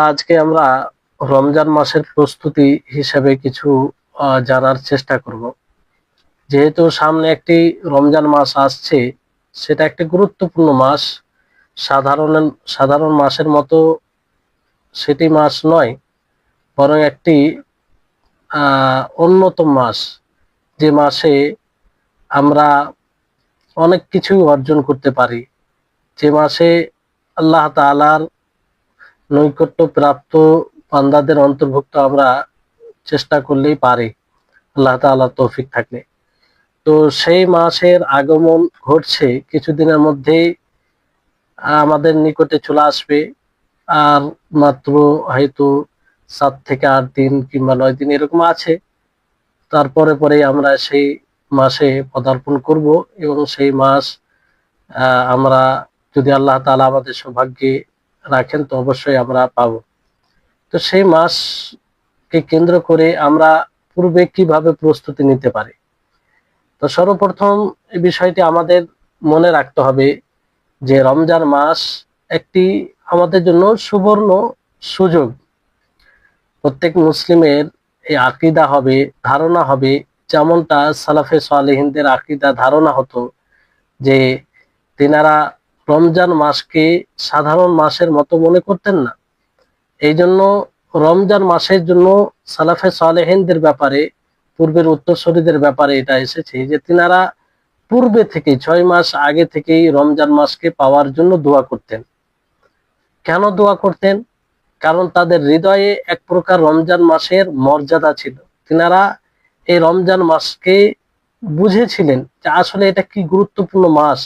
আজকে আমরা রমজান মাসের প্রস্তুতি হিসেবে কিছু জানার চেষ্টা করব। যেহেতু সামনে একটি রমজান মাস আসছে, সেটা একটি গুরুত্বপূর্ণ মাস। সাধারণ সাধারণ মাসের মতো সেটি মাস নয়, বরং একটি অন্যতম মাস, যে মাসে আমরা অনেক কিছু অর্জন করতে পারি, যে মাসে আল্লাহ তাআলার নৈকট্য প্রাপ্ত বান্দাদের অন্তর্ভুক্ত আমরা চেষ্টা করলেই পারি, আল্লাহ তাআলার তৌফিক থাকলে। তো সেই মাসের আগমন ঘটছে কিছুদিনের মধ্যেই, আমাদের নিকটে চলে আসবে। আর মাত্র হয়তো 7 থেকে 8 দিন কিংবা 9 দিন এরকম আছে। তারপরে পরেই আমরা সেই মাসে পদার্পণ করব, এবং সেই মাস আমরা, যদি আল্লাহ তাআলা আমাদের সৌভাগ্যে রাখেন, তো অবশ্যই আমরা পাবো। তো সেই মাসকে কেন্দ্র করে আমরা পূর্বে কিভাবে প্রস্তুতি নিতে পারি। তো সর্বপ্রথম এই বিষয়টি আমাদের মনে রাখতে হবে যে রমজান মাস একটি আমাদের জন্য সুবর্ণ সুযোগ। প্রত্যেক মুসলিমের এই আকীদা হবে, ধারণা হবে, যেমনটা সালাফে সালেহিনদের আকীদা ধারণা হতো, যে তিনারা রমজান মাসকে সাধারণ মাসের মতো মনে করতেন না। এই জন্য রমজান মাসের জন্য সালাফে সালেহিনদের ব্যাপারে, পূর্বের উত্তরসূরিদের ব্যাপারে এটা এসেছে যে তিনারা পূর্বে থেকে 6 মাস আগে থেকেই রমজান মাসকে পাওয়ার জন্য দোয়া করতেন। কেন দোয়া করতেন? কারণ তাদের হৃদয়ে এক প্রকার রমজান মাসের মর্যাদা ছিল। তিনারা এই রমজান মাসকে বুঝেছিলেন যে আসলে এটা কি গুরুত্বপূর্ণ মাস,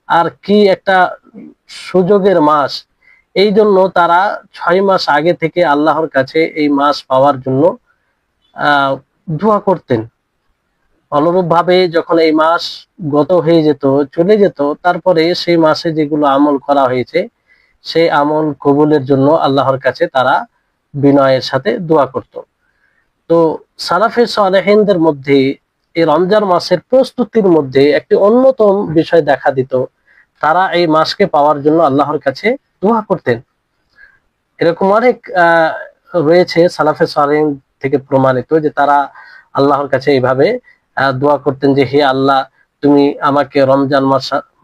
আর কি একটা সুযোগের মাস। এই জন্য তারা 6 মাস আগে থেকে আল্লাহর কাছে এই মাস পাওয়ার জন্য দোয়া করতেন। অনুরূপভাবে যখন এই মাস গত হয়ে যেত, চলে যেত, তারপরে সেই মাসে যেগুলো আমল করা হয়েছে, সেই আমল কবুলের জন্য আল্লাহর কাছে তারা বিনয়ের সাথে দোয়া করত। তো সালাফে সালেহিনদের মধ্যে এই রমজান মাসের প্রস্তুতির মধ্যে একটি অন্যতম বিষয় দেখা দিত, তারা এই মাসকে পাওয়ার জন্য আল্লাহর কাছে দোয়া করতেন। এরকম অনেক রয়েছে সালাফে সালেহিন থেকে প্রমাণিত যে তারা আল্লাহর কাছে এইভাবে দোয়া করতেন যে, হে আল্লাহ, তুমি আমাকে রমজান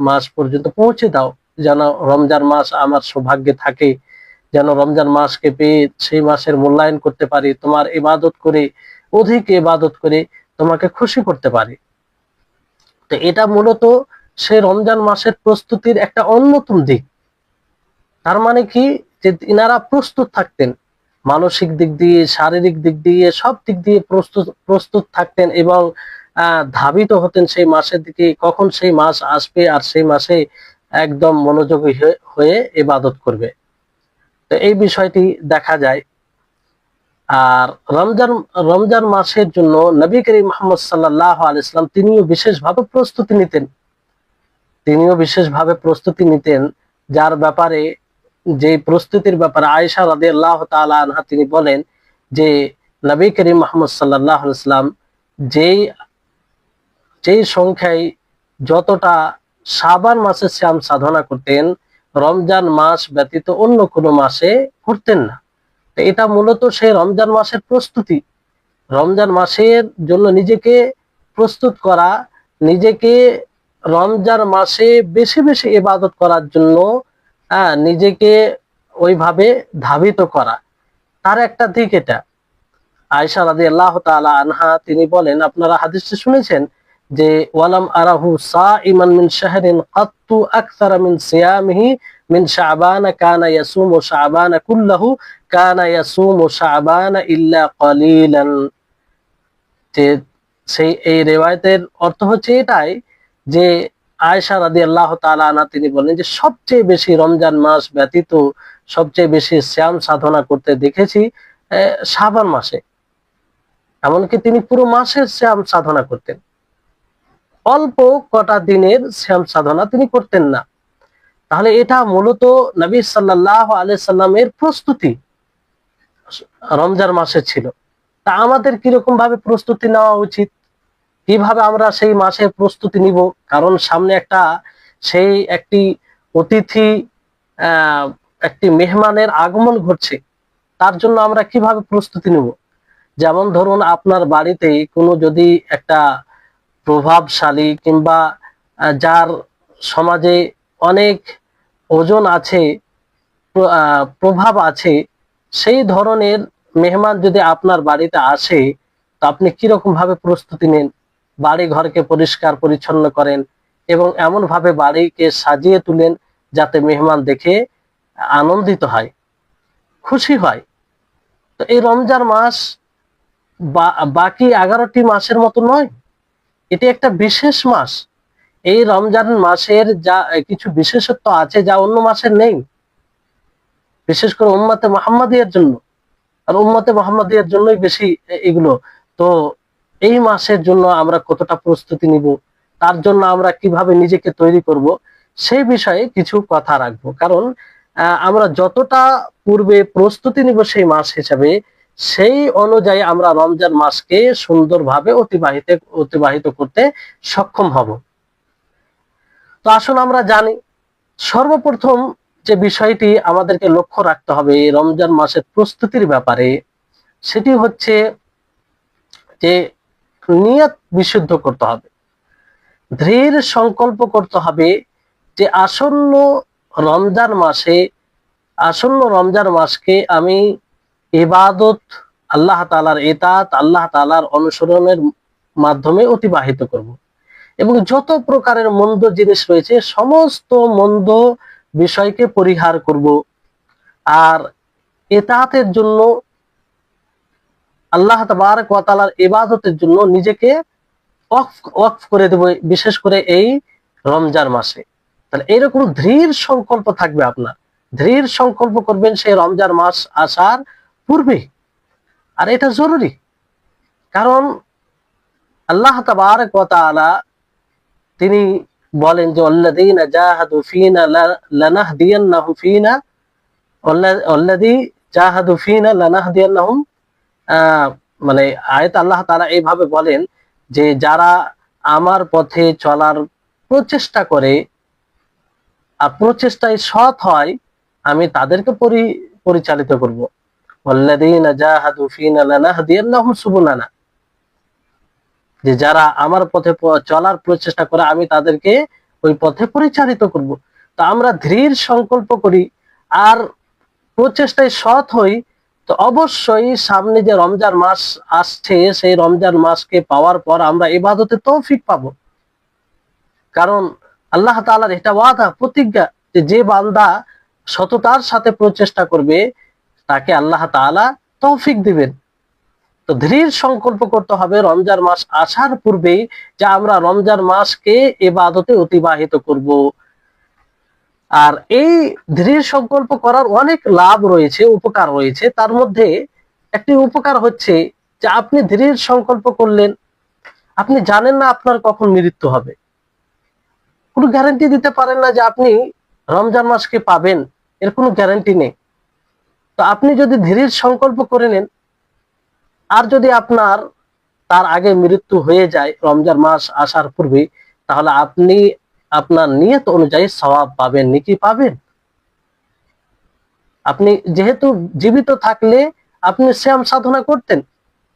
মাস পর্যন্ত পৌঁছে দাও, যেন রমজান মাস আমার সৌভাগ্যে থাকে, যেন রমজান মাসকে পেয়ে সেই মাসের মূল্যায়ন করতে পারি, তোমার ইবাদত করে, অধিক ইবাদত করে তোমাকে খুশি করতে পারি। তো এটা মূলত সেই রমজান মাসের প্রস্তুতির একটা অন্যতম দিক। তার মানে কি, যে ইনারা প্রস্তুত থাকতেন, মানসিক দিক দিয়ে, শারীরিক দিক দিয়ে, সব দিক দিয়ে প্রস্তুত থাকতেন, এবং ধাবিত হতেন সেই মাসের দিকে, কখন সেই মাস আসবে আর সেই মাসে একদম মনোযোগী হয়ে ইবাদত করবে। তো এই বিষয়টি দেখা যায়। আর রমজান মাসের জন্য নবী করিম মুহাম্মদ সাল্লাল্লাহু আলাইহি ওয়াসাল্লাম তিনিও বিশেষভাবে প্রস্তুতি নিতেন, যার ব্যাপারে, যে প্রস্তুতির ব্যাপারে আয়েশা রাদিয়াল্লাহু তাআলা আনহা তিনি বলেন যে নবী করিম মুহাম্মদ সাল্লাল্লাহু আলাইহি ওয়াসাল্লাম যেই সংখ্যায় যতটা শাবান মাসে সিয়াম সাধনা করতেন, রমজান মাস ব্যতীত অন্য কোনো মাসে করতেন না। তো এটা মূলত সেই রমজান মাসের প্রস্তুতি। রমজান মাসের জন্য নিজেকে প্রস্তুত করা, নিজেকে রমজান মাসে বেশি বেশি ইবাদত করার জন্য নিজেকে ওইভাবে ধাবিত করা, তার একটা দিক এটা। আয়েশা রাদিয়াল্লাহু তাআলা আনহা তিনি বলেন, আপনারা হাদিসটি শুনেছেন যে ওয়ালাম আরাহু সাইমান মিন শাহরিন কাত্তু আকসারা মিন সিয়ামিহি মিন শাবান কানা ইয়াসুমু শাবান কুল্লাহু কানা ইয়াসুমু শাবান ইল্লা কালিলান। যে সেই এই রিওয়ায়াতের অর্থ হচ্ছে এটাই যে আয়েশা রাদিয়াল্লাহু তাআলা আনহা তিনি বলেন যে সবচেয়ে বেশি রমজান মাস ব্যতীত সবচেয়ে বেশি সিয়াম সাধনা করতে দেখেছি শাবান মাসে। এমনকি তিনি পুরো মাসের সিয়াম সাধনা করতেন, অল্প কটা দিনের সিয়াম সাধনা তিনি করতেন না। তাহলে এটা মূলত নবী সাল্লাল্লাহু আলাইহি সাল্লামের প্রস্তুতি রমজান মাসে ছিল। তা আমাদের কিরকম ভাবে প্রস্তুতি নেওয়া উচিত, কিভাবে আমরা সেই মাসে প্রস্তুতি নিব? কারণ সামনে একটি অতিথি, একটি মেহমানের আগমন ঘটছে। তার জন্য আমরা কিভাবে প্রস্তুতি নেব? যেমন ধরুন, আপনার বাড়িতে কোনো যদি একটা প্রভাবশালী কিংবা যার সমাজে অনেক ওজন আছে, প্রভাব আছে, সেই ধরনের মেহমান যদি আপনার বাড়িতে আসে, তো আপনি কিরকম ভাবে প্রস্তুতি নেন? বাড়ি ঘরকে পরিষ্কার পরিচ্ছন্ন করেন এবং এমন ভাবে বাড়িকে সাজিয়ে তুলেন যাতে মেহমান দেখে আনন্দিত হয়, খুশি হয়। তো এই রমজান মাস বাকি 11টি মাসের মতো নয়, এটি একটা বিশেষ মাস। এই রমজান মাসের যা কিছু বিশেষত্ব আছে যা অন্য মাসের নেই, বিশেষ করে উম্মতে মুহাম্মাদিয়ার জন্য। আর উম্মতে মুহাম্মাদিয়ার জন্যই বেশি এগুলো। তো এই মাসের জন্য আমরা কতটা প্রস্তুতি নিব, তার জন্য আমরা কিভাবে নিজেকে তৈরি করব, সেই বিষয়ে কিছু কথা রাখবো। কারণ আমরা যতটা পূর্বে প্রস্তুতি নিব সেই মাস হিসাবে, সেই অনুযায়ী আমরা রমজান মাসকে সুন্দরভাবে অতিবাহিত করতে সক্ষম হব। তো আসুন আমরা জানি, সর্বপ্রথম যে বিষয়টি আমাদেরকে লক্ষ্য রাখতে হবে রমজান মাসের প্রস্তুতির ব্যাপারে, সেটি হচ্ছে যে নিয়ত বিশুদ্ধ করতে হবে। দৃঢ় সংকল্প করতে হবে যে আসন্ন রমজান মাসকে আমি ইবাদত, আল্লাহ তাআলার ইতাআত, আল্লাহ তাআলার অনুসরণের মাধ্যমে অতিবাহিত করব এবং যত প্রকারের মন্দ জিনিস রয়েছে সমস্ত মন্দ বিষয়কে পরিহার করব। আর ইতাআতের জন্য, আল্লাহ তাবারক ওয়া তাআলার ইবাদতের জন্য নিজেকে ওয়াকফ করে দেব, বিশেষ করে এই রমজান মাসে। তাহলে এরকম দৃঢ় সংকল্প থাকবে আপনার, দৃঢ় সংকল্প করবেন সেই রমজান মাস আসার পূর্বে। আর এটা জরুরি, কারণ আল্লাহ তাবারক ওয়া তাআলা তিনি বলেন যে আল্লাযীনা জাহাদু ফীনা লানাহদিয়ান্নাহুম ফীনা, আল্লাযী জাহাদু ফীনা লানাহদিয়ান্নাহুম, মানে আয়াত আল্লাহ তাআলা এইভাবে বলেন যে যারা আমার পথে চলার প্রচেষ্টা করে আর প্রচেষ্টায় সৎ হয়, আমি তাদেরকে পরিচালিত করব। ওয়াল্লাযীনা জাহাদু ফীনা লানাহদিয়ান্নাহুম সুবুলানা, যে যারা আমার পথে চলার প্রচেষ্টা করে আমি তাদেরকে ওই পথে পরিচালিত করব। তো আমরা দৃঢ় সংকল্প করি আর প্রচেষ্টায় সৎ হই, তো অবশ্যই সামনে যে রমজান মাস আসছে সেই রমজান মাসকে পাওয়ার পর আমরা ইবাদতে তৌফিক পাবো। কারণ আল্লাহ তাআলার এটা ওয়াদা, প্রতিজ্ঞা, যে বান্দা সততার সাথে প্রচেষ্টা করবে তাকে আল্লাহ তাআলা তৌফিক দিবেন। তো দৃঢ় সংকল্প করতে হবে রমজান মাস আসার পূর্বেই যে আমরা রমজান মাসকে ইবাদতে অতিবাহিত করব। আর এই দৃঢ় সংকল্প করার অনেক লাভ রয়েছে, উপকার রয়েছে। তার মধ্যে একটি উপকার হচ্ছে যে আপনি দৃঢ় সংকল্প করলেন, আপনি জানেন না আপনার কখন মৃত্যু হবে, কোনো গ্যারান্টি দিতে পারেন না যে আপনি রমজান মাসকে পাবেন, এর কোনো গ্যারান্টি নেই। তো আপনি যদি দৃঢ় সংকল্প করে নেন, আর যদি আপনার তার আগে মৃত্যু হয়ে যায় রমজান মাস আসার পূর্বে, তাহলে আপনি আপনার নিয়ত অনুযায়ী সওয়াব পাবেন, নেকি পাবেন। আপনি যেহেতু জীবিত থাকলে আপনি সিয়াম সাধনা করতেন,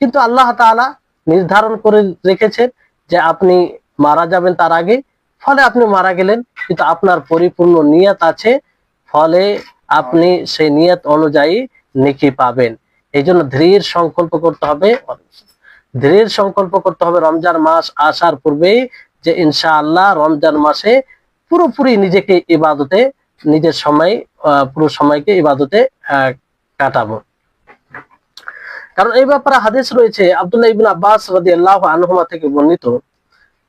কিন্তু আল্লাহ তাআলা নির্ধারণ করে রেখেছেন যে আপনি মারা যাবেন তার আগে, ফলে আপনি মারা গেলেন, কিন্তু আপনার পরিপূর্ণ নিয়ত আছে, ফলে আপনি সেই নিয়ত অনুযায়ী নেকি পাবেন। এই জন্য দৃঢ় সংকল্প করতে হবে রমজান মাস আসার পূর্বেই যে ইনশাআল্লাহ রমজান মাসে পুরোপুরি নিজেকে ইবাদতে, নিজের সময়, পুরো সময়কে ইবাদতে কাটাবো। কারণ এই ব্যাপারে হাদিস রয়েছে, আব্দুল্লাহ ইবনে আব্বাস রাদিয়াল্লাহু আনহুমা থেকে বর্ণিত,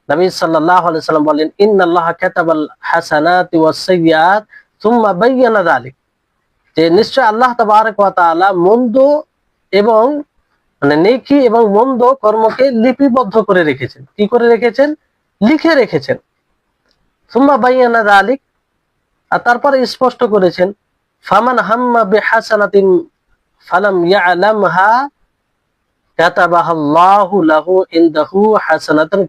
নবী সাল্লাল্লাহু আলাইহি সাল্লাম বলেন, ইন্নাল্লাহা কাতাবাল হাসানাতি ওয়াস সাইয়্যাত সুম্মা বায়্যানা যালিক, যে নিশ্চয় আল্লাহ তাবারক ওয়া তাআলা মন্দ এবং নেকি এবং মন্দ কর্মকে লিপিবদ্ধ করে রেখেছেন। কি করে রেখেছেন? লিখে রেখেছেন। সুম্মা বায়্যানা যালিক, আর তারপরে স্পষ্ট করেছেন, ফামান হাম্মা বিহাসানাতিন ফালাম ইয়ালামহা কাতাবাহাল্লাহু লাহু ইনদাহু হাসানাতান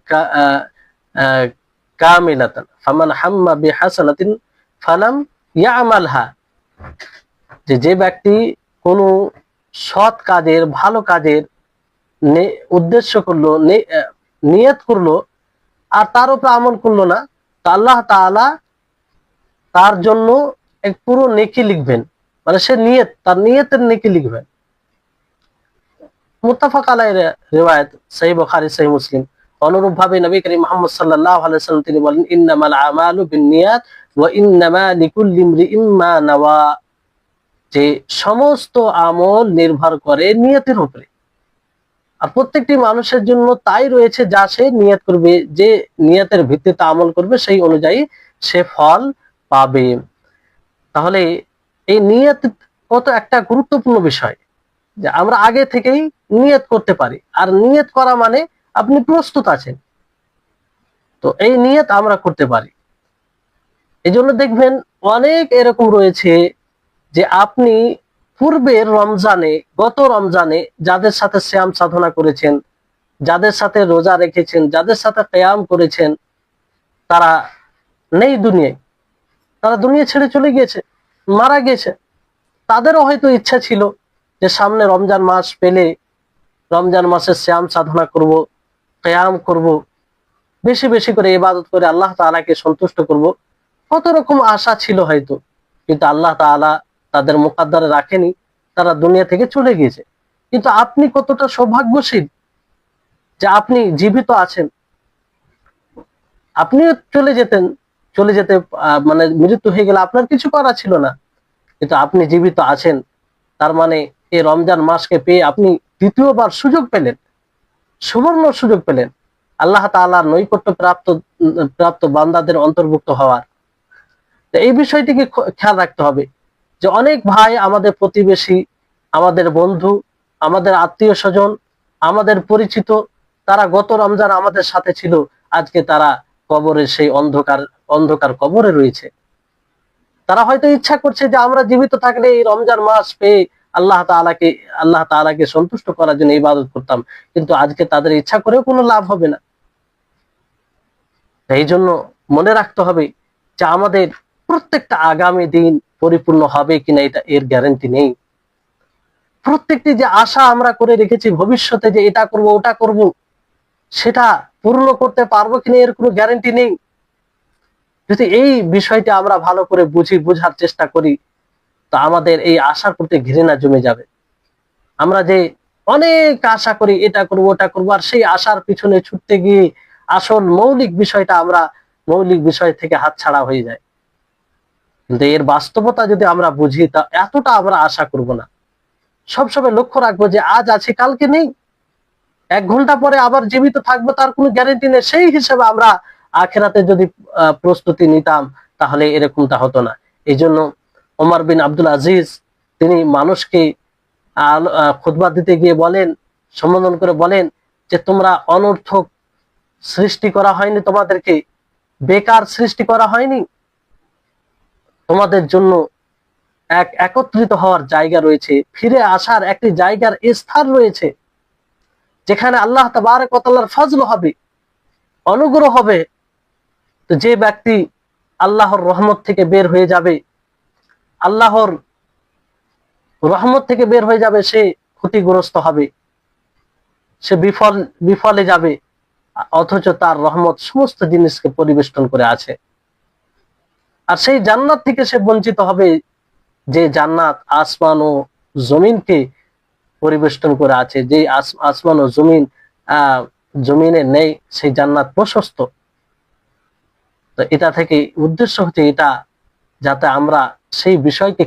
কামিলাতান, ফামান হাম্মা বিহাসানাতিন ফালাম ইয়ামালহা, যে ব্যক্তি কোনো সৎ কাজের, ভালো কাজের উদ্দেশ্য করলো, নিয়ত করলো, আর তার উপর আমল করলো না, তো আল্লাহ তাআলা তার জন্য এক পুরো নেকি লিখবেন, মানে সে তার নিয়তের নেকি লিখবেন। মুত্তাফাক আলাইহি রিওয়ায়াত, সহিহ বুখারী, সহিহ মুসলিম। অনুরূপ ভাবে নবী করিম মুহাম্মদ সাল্লাল্লাহু আলাইহি ওয়াসাল্লাম তিনি বলেন, ইন্নামাল আমালু বিন্নিয়াত ওয়া ইন্নামা লিকুল্লি ইমরিইম মা নাওয়া, যে সমস্ত আমল নির্ভর করে নিয়তের উপরে, আর প্রত্যেকটি মানুষের জন্য তাই রয়েছে যা সে নিয়ত করবে, যে নিয়তের ভিত্তিতে আমল করবে সেই অনুযায়ী সে ফল পাবে। তাহলে এই নিয়ত কত একটা গুরুত্বপূর্ণ বিষয়, যে আমরা আগে থেকেই নিয়ত করতে পারি, আর নিয়ত করা মানে আপনি প্রস্তুত আছেন, তো এই নিয়ত আমরা করতে পারি। এই জন্য দেখবেন অনেক এরকম রয়েছে যে আপনি পূর্বের রমজানে, গত রমজানে যাদের সাথে সিয়াম সাধনা করেছেন, যাদের সাথে রোজা রেখেছেন, যাদের সাথে কিয়াম করেছেন, তারা নেই দুনিয়ায়, তারা দুনিয়া ছেড়ে চলে গিয়েছে, মারা গিয়েছে। তাদেরও হয়তো ইচ্ছা ছিল যে সামনে রমজান মাস পেলে রমজান মাসে সিয়াম সাধনা করব, কিয়াম করব, বেশি বেশি করে ইবাদত করে আল্লাহ তাআলাকে সন্তুষ্ট করব, কত রকম আশা ছিল হয়তো, কিন্তু আল্লাহ তাআলা তাদের মুকদ্দরে রাখেনি, তারা দুনিয়া থেকে চলে গিয়েছে। কিন্তু আপনি কতটা সৌভাগ্যশীল যে আপনি জীবিত আছেন। আপনি চলে যেতে মানে মৃত্যু হয়ে গেলে আপনার কিছু করা ছিল না, কিন্তু আপনি জীবিত আছেন, তার মানে এই রমজান মাসকে পেয়ে আপনি দ্বিতীয়বার সুযোগ পেলেন, সুবর্ণ সুযোগ পেলেন আল্লাহ তাআলার নৈকট্য প্রাপ্ত বান্দাদের অন্তর্ভুক্ত হওয়ার। এই বিষয়টিকে খেয়াল রাখতে হবে যে অনেক ভাই, আমাদের প্রতিবেশী, আমাদের বন্ধু, আমাদের আত্মীয় স্বজন, আমাদের পরিচিত, তারা গত রমজান আমাদের সাথে ছিল, আজকে তারা কবরের সেই অন্ধকার কবরে রয়েছে। তারা হয়তো ইচ্ছা করছে যে আমরা জীবিত থাকলে এই রমজান মাস পেয়ে আল্লাহ তাআলাকে সন্তুষ্ট করার জন্য ইবাদত করতাম, কিন্তু আজকে তাদের ইচ্ছা করেও কোনো লাভ হবে না। এই জন্য মনে রাখতে হবে যে আমাদের প্রত্যেকটা আগামী দিন পরিপূর্ণ হবে কিনা এর গ্যারান্টি নেই। প্রত্যেকটি যে আশা আমরা করে রেখেছি ভবিষ্যতে, যে এটা করব ওটা করব, সেটা পূর্ণ করতে পারবো কিনা এর কোনো গ্যারান্টি নেই। যদি এই বিষয়টা আমরা ভালো করে বোঝার চেষ্টা করি, তো আমাদের এই আশার প্রতি ঘৃণা জমে যাবে। আমরা যে অনেক আশা করি, এটা করব ওটা করবো, আর সেই আশার পিছনে ছুটতে গিয়ে আসল মৌলিক বিষয় থেকে হাতছাড়া হয়ে যায়। কিন্তু এর বাস্তবতা যদি আমরা বুঝি, তা এতটা আমরা আশা করব না। সবসময় লক্ষ্য রাখবো যে আজ আছে কালকে নেই, 1 ঘন্টা পরে আবার জীবিত থাকবো তার কোনো গ্যারান্টি নেই। সেই হিসেবে আমরা আখেরাতে যদি প্রস্তুতি নিতাম, তাহলে এরকমটা হতো না। এই জন্য ওমর বিন আব্দুল আজিজ তিনি মানুষকে খুতবা দিতে গিয়ে সম্বোধন করে বলেন যে তোমরা অনর্থক সৃষ্টি করা হয়নি, তোমাদেরকে বেকার সৃষ্টি করা হয়নি, তোমাদের জন্য একত্রিত হওয়ার জায়গা রয়েছে, ফিরে আসার একটি জায়গার স্থান রয়েছে, যেখানে আল্লাহ তাবারক ওয়া তাআলার ফজল হবে, অনুগ্রহ হবে। তো যে ব্যক্তি আল্লাহর রহমত থেকে বের হয়ে যাবে, সে ক্ষতিগ্রস্ত হবে, সে বিফলে যাবে, অথচ তার রহমত সমস্ত জিনিসকে পরিবেষ্টন করে আছে। আর সেই জান্নাত থেকে সে বঞ্চিত হবে, যে জান্নাত আসমান ও জমিনকে পরিবেষ্টন করে আছে, যে আসমান ও জমিনে নেই, সেই জান্নাত প্রশস্ত। তো এটা থেকে উদ্দেশ্য হচ্ছে এটা, যাতে আমরা সেই বিষয়কে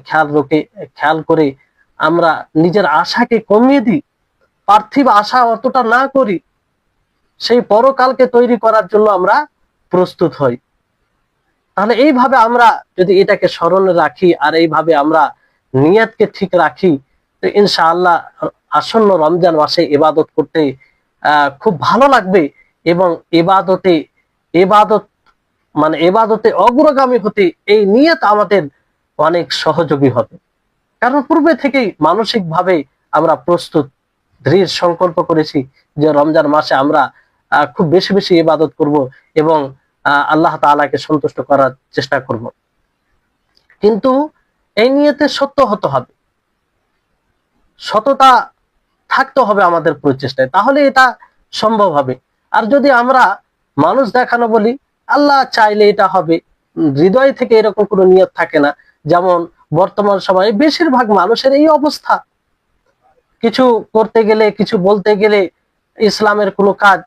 খেয়াল করে আমরা নিজের আশাকে কমিয়ে দিই, পার্থিব আশা অতটা না করি, সেই পরকালকে তৈরি করার জন্য আমরা প্রস্তুত হই। তাহলে এইভাবে আমরা যদি এটাকে স্মরণে রাখি, আর এইভাবে আমরা নিয়তকে ঠিক রাখি, তো ইনশাআল্লাহ আসন্ন রমজান মাসে ইবাদত করতে খুব ভালো লাগবে, এবং ইবাদতে অগ্রগামী হতে এই নিয়ত আমাদের অনেক সহযোগী হবে। কারণ পূর্বে থেকেই মানসিকভাবে আমরা প্রস্তুত, দৃঢ় সংকল্প করেছি যে রমজান মাসে আমরা খুব বেশি বেশি ইবাদত করব, এবং আল্লাহ তাআলাকে সন্তুষ্ট করার চেষ্টা করব। কিন্তু এই নিয়তে সত্য হতে হবে, সততা থাকতে হবে আমাদের প্রচেষ্টায়, তাহলে এটা সম্ভব হবে। আর যদি আমরা মানুষ দেখানো বলি, আল্লাহ চাইলে এটা হবে, হৃদয় থেকে এরকম কোনো নিয়ত থাকে না। যেমন বর্তমান সময়ে বেশিরভাগ মানুষের এই অবস্থা, কিছু করতে গেলে, কিছু বলতে গেলে, ইসলামের কোনো কাজ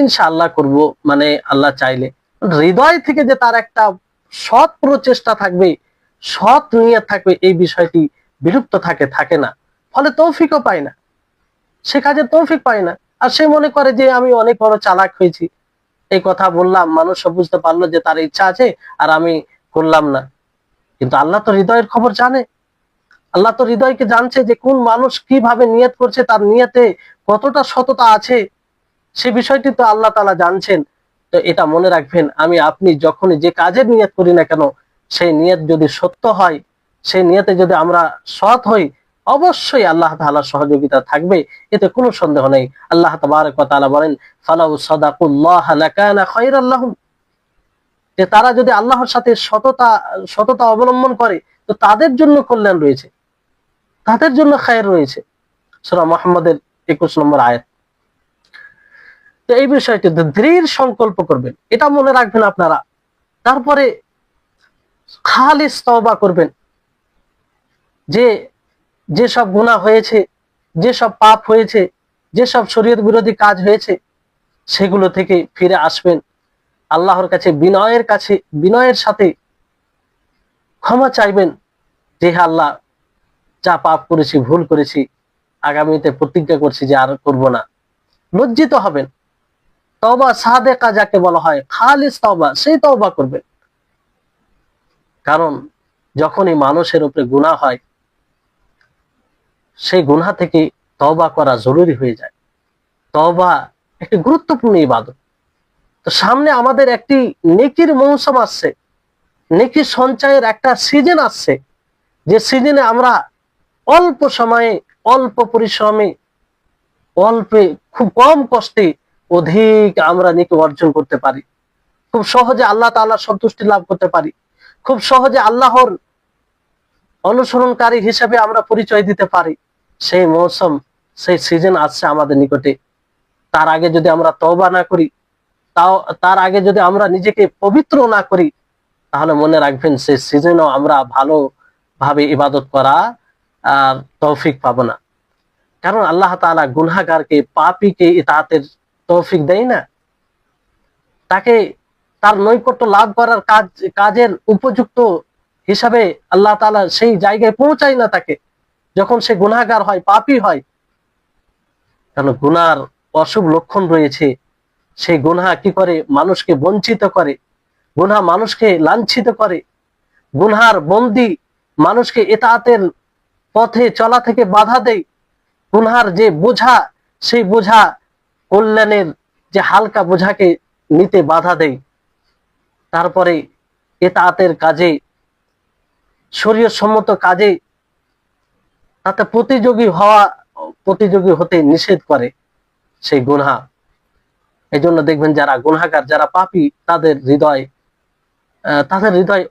ইনশাআল্লাহ করব, মানে আল্লাহ চাইলে, হৃদয় থেকে যে তার একটা সৎ প্রচেষ্টা থাকবে, সৎ নিয়ত থাকবে, এই বিষয়টি বিলুপ্ত থাকে না। ফলে তৌফিকও পায় না, সে কাজে তৌফিক পায় না। আর সে মনে করে যে আমি অনেক বড় চালাক হয়েছি, এই কথা বললাম, মানুষ সব বুঝতে পারলো যে তার ইচ্ছা আছে আর আমি করলাম না। কিন্তু আল্লাহ তো হৃদয়ের খবর জানে, আল্লাহ তো হৃদয়কে জানছে যে কোন মানুষ কিভাবে নিয়ত করছে, তার নিয়তে কতটা সততা আছে, সে বিষয়টি তো আল্লাহ তাআলা জানছেন। তো এটা মনে রাখবেন, আমি আপনি যখনই যে কাজের নিয়ত করি না কেন, সেই নিয়ত যদি সত্য হয়, সেই নিয়তে যদি আমরা সৎ হই, অবশ্যই আল্লাহ তাআলার সহযোগিতা থাকবে, এতে কোনো সন্দেহ নেই। আল্লাহ তাবারক ওয়া তাআলা বলেন, ফালাউ সাদাকুল্লাহ লাকানা খায়রাল লাহুম, যে তারা যদি আল্লাহর সাথে সততা অবলম্বন করে, তো তাদের জন্য কল্যাণ রয়েছে, তাদের জন্য খায়ের রয়েছে। সূরা মুহাম্মদের 21 নম্বর আয়াত। তো এই বিষয়টি দৃঢ় সংকল্প করবেন, এটা মনে রাখবেন আপনারা। তারপরে খালিস তওবা করবেন, যে যেসব গুনাহ হয়েছে, যেসব পাপ হয়েছে, যেসব শরীয়ত বিরোধী কাজ হয়েছে, সেগুলো থেকে ফিরে আসবেন, আল্লাহর কাছে বিনয়ের সাথে ক্ষমা চাইবেন, যে হে আল্লাহ, যা পাপ করেছি, ভুল করেছি, আগামীতে প্রতিজ্ঞা করছি যে আর করব না। লজ্জিত হবেন, তওবা সাদেকা যাকে বলা হয়, খালিস তওবা, সেই তওবা করবেন। কারণ যখনই মানুষের উপরে গুনাহ হয়, সেই গুনাহ থেকে তওবা করা জরুরি হয়ে যায়। তওবা একটি গুরুত্বপূর্ণ ইবাদত। তো সামনে আমাদের একটি নেকির মৌসুম আসছে, নেকি সঞ্চয়ের একটা সিজন আসছে, যে সিজনে আমরা অল্প সময়ে, অল্প পরিশ্রমে, অল্পে, খুব কম কষ্টে অধিক আমরা নেকি অর্জন করতে পারি, খুব সহজে আল্লাহ তাআলার সন্তুষ্টি লাভ করতে পারি, খুব সহজে আল্লাহর অনুসরণকারী হিসেবে আমরা পরিচয় দিতে পারি। সেই মৌসুম, সেই সিজন আসছে আমাদের নিকটে। তার আগে যদি আমরা তওবা না করি, তার আগে যদি আমরা নিজেকে পবিত্র না করি, তাহলে মনে রাখবেন সেই সিজনও আমরা ভালোভাবে ইবাদত করা আর তৌফিক পাবো না। কারণ আল্লাহ তাআলা গুনাহগারকে, পাপীকে ইতাআতের তৌফিক দেয় না, তাকে তার নৈকট্য লাভ করার কাজের উপযুক্ত হিসাবে আল্লাহ তাআলা সেই জায়গায় পৌঁছায় না তাকে, যখন সে গুনাহগার হয়, পাপী হয়। কারণ গুনার অশুভ লক্ষণ রয়েছে। সেই গুনাহ কি করে? মানুষকে বঞ্চিত করে, গুনাহ মানুষকে লাঞ্ছিত করে, গুনার বন্দী মানুষকে ইতাআতের পথে চলা থেকে বাধা দেয়। গুনার যে বোঝা, সেই বোঝা, কল্যাণের যে হালকা বোঝাকে নিতে বাধা দেয়। তারপরে ইতাআতের কাজে, শরীয়ত সম্মত কাজে তাতে প্রতিযোগী হতে নিষেধ করে সেই গুনাহ। এই জন্য দেখবেন যারা গুনাহগার, যারা পাপী, তাদের হৃদয়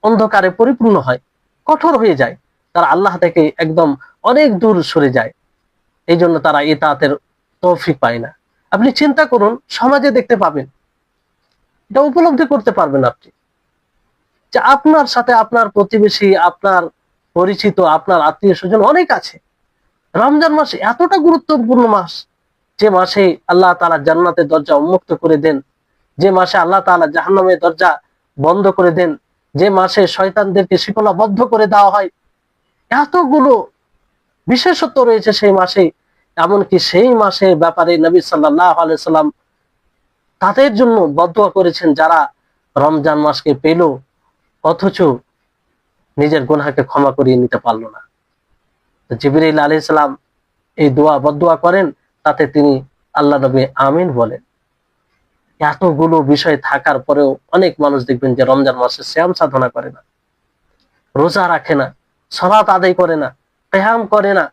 অন্ধকারে পরিপূর্ণ হয়, কঠোর হয়ে যায়, তারা আল্লাহ থেকে একদম অনেক দূর সরে যায়। এই জন্য তারা ইতাআতের তৌফিক পায় না। আপনি চিন্তা করুন, সমাজে দেখতে পাবেন, এটা উপলব্ধি করতে পারবেন আপনি, যে আপনার সাথে আপনার প্রতিবেশী, আপনার পরিচিত, আপনার আত্মীয় স্বজন অনেক আছে। রমজান মাস এতটা গুরুত্বপূর্ণ মাস, যে মাসে আল্লাহ তাআলা জান্নাতের দরজা উন্মুক্ত করে দেন, যে মাসে আল্লাহ তাআলা জাহান্নামের দরজা বন্ধ করে দেন, যে মাসে শয়তানদেরকে শিকলাবদ্ধ করে দেওয়া হয়, এতগুলো বিশেষত্ব রয়েছে সেই মাসে। এমনকি সেই মাসের ব্যাপারে নবী সাল্লাল্লাহু আলাইহি সাল্লাম তাদের জন্য বদদোয়া করেছেন, যারা রমজান মাসকে পেল অথচ নিজের গুনাহকে ক্ষমা করিয়ে নিতে পারলো না। জিবরাইল আলাইহিস সালাম এই বদদোয়া করেন, তাতে তিনি, আল্লাহ নবী আমিন বলেন। এতগুলো বিষয় থাকার পরেও অনেক মানুষ দেখবেন যে রমজান মাসে সিয়াম সাধনা করে না, রোজা রাখে না, সালাত আদায় করে না, কিয়াম করে না।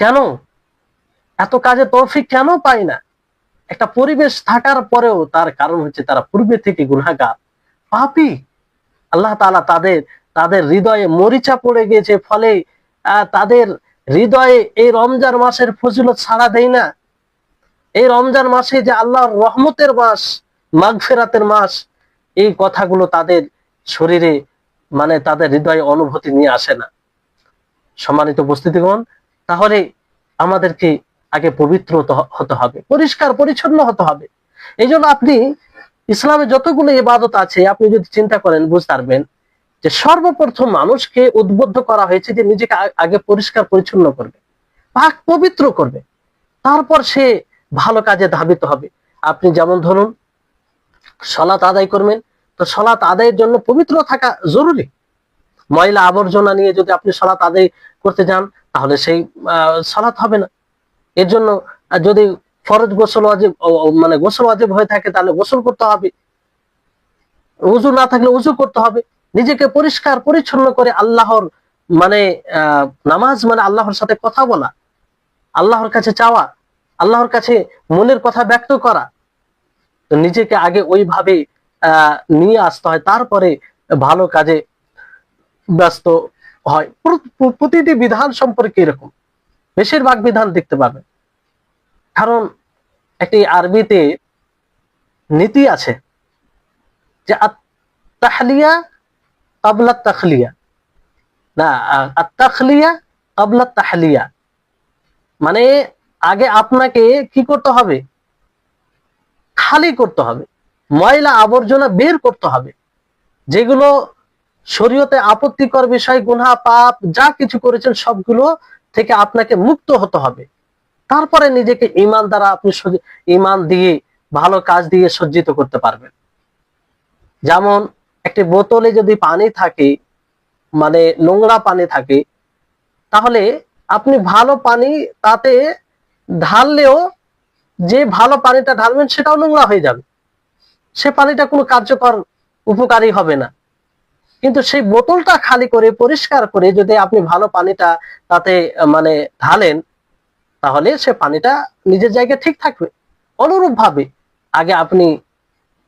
কেন? এত কাজে তৌফিক কেন পায় না? একটা পরিবেশ থাকার পরেও তার কারণ হচ্ছে তারা পূর্বে থেকে গুনাহগার, পাপী। আল্লাহ তাআলা তাদের হৃদয়ে মরিচা পড়ে গিয়েছে, ফলে তাদের হৃদয়ে এই রমজান মাসের ফজিলত ছাড়া দেয় না? এই রমজান মাসে যে আল্লাহর রহমতের মাস, মাগফিরাতের মাস, এই কথাগুলো তাদের শরীরে মানে তাদের হৃদয়ে অনুভূতি নিয়ে আসে না। সম্মানিত উপস্থিতিগণ, তাহলে আমাদেরকে আগে পবিত্র হতে হবে, পরিষ্কার পরিচ্ছন্ন হতে হবে। এই জন্য আপনি ইসলামে যতগুলো ইবাদত আছে আপনি যদি চিন্তা করেন বুঝতে পারবেন যে সর্বপ্রথম মানুষকে উদ্বুদ্ধ করা হয়েছে যে নিজেকে আগে পরিষ্কার পরিচ্ছন্ন করবে, পাক পবিত্র করবে, তারপর সে ভালো কাজে ধাবিত হবে। আপনি যেমন ধরুন সালাত আদায় করবেন, তো সালাত আদায়ের জন্য পবিত্র থাকা জরুরি। ময়লা আবর্জনা নিয়ে যদি আপনি সালাত আদায় করতে যান তাহলে সেই সালাত হবে না। এর জন্য যদি ফরজ গোসল ওয়াজিব মানে গোসল ওয়াজিব হয়ে থাকে তাহলে গোসল করতে হবে, উযু না থাকলে উযু করতে হবে। নিজেকে পরিষ্কার পরিচ্ছন্ন করে আল্লাহর মানে নামাজ মানে আল্লাহর সাথে কথা বলা, আল্লাহর কাছে চাওয়া, আল্লাহর কাছে মনের কথা ব্যক্ত করা। তো নিজেকে আগে ওইভাবে নিয়ে আসতে হয়, তারপরে ভালো কাজে ব্যস্ত হয়। প্রতিটি বিধান সম্পর্কে এরকম, বেশিরভাগ বিধান দেখতে পাবেন। কারণ একটি আরবিতে নীতি আছে যে আত-তাহলিয়া ক্বাবলা তাখলিয়া, না আত-তাখলিয়া ক্বাবলা তাহলিয়া, মানে আগে আপনাকে কি করতে হবে? খালি করতে হবে, ময়লা আবর্জনা বের করতে হবে। যেগুলো শরীয়তে আপত্তিকর বিষয়, গুনাহ পাপ যা কিছু করেছেন সবগুলো থেকে আপনাকে মুক্ত হতে হবে। তারপরে নিজেকে ঈমান দ্বারা আপনি ঈমান দিয়ে ভালো কাজ দিয়ে সজ্জিত করতে পারবেন। যেমন একটি বোতলে যদি পানি থাকে, মানে নোংরা পানি থাকে, তাহলে আপনি ভালো পানি তাতে ঢাললেও যে ভালো পানিটা ঢালবেন সেটাও নোংরা হয়ে যাবে, সে পানিটা কোনো কার্যকর উপকারী হবে না। কিন্তু সেই বোতলটা খালি করে পরিষ্কার করে যদি আপনি ভালো পানিটা তাতে মানে ঢালেন তাহলে সে পানিটা নিজের জায়গায় ঠিক থাকবে। অনুরূপ ভাবে আগে আপনি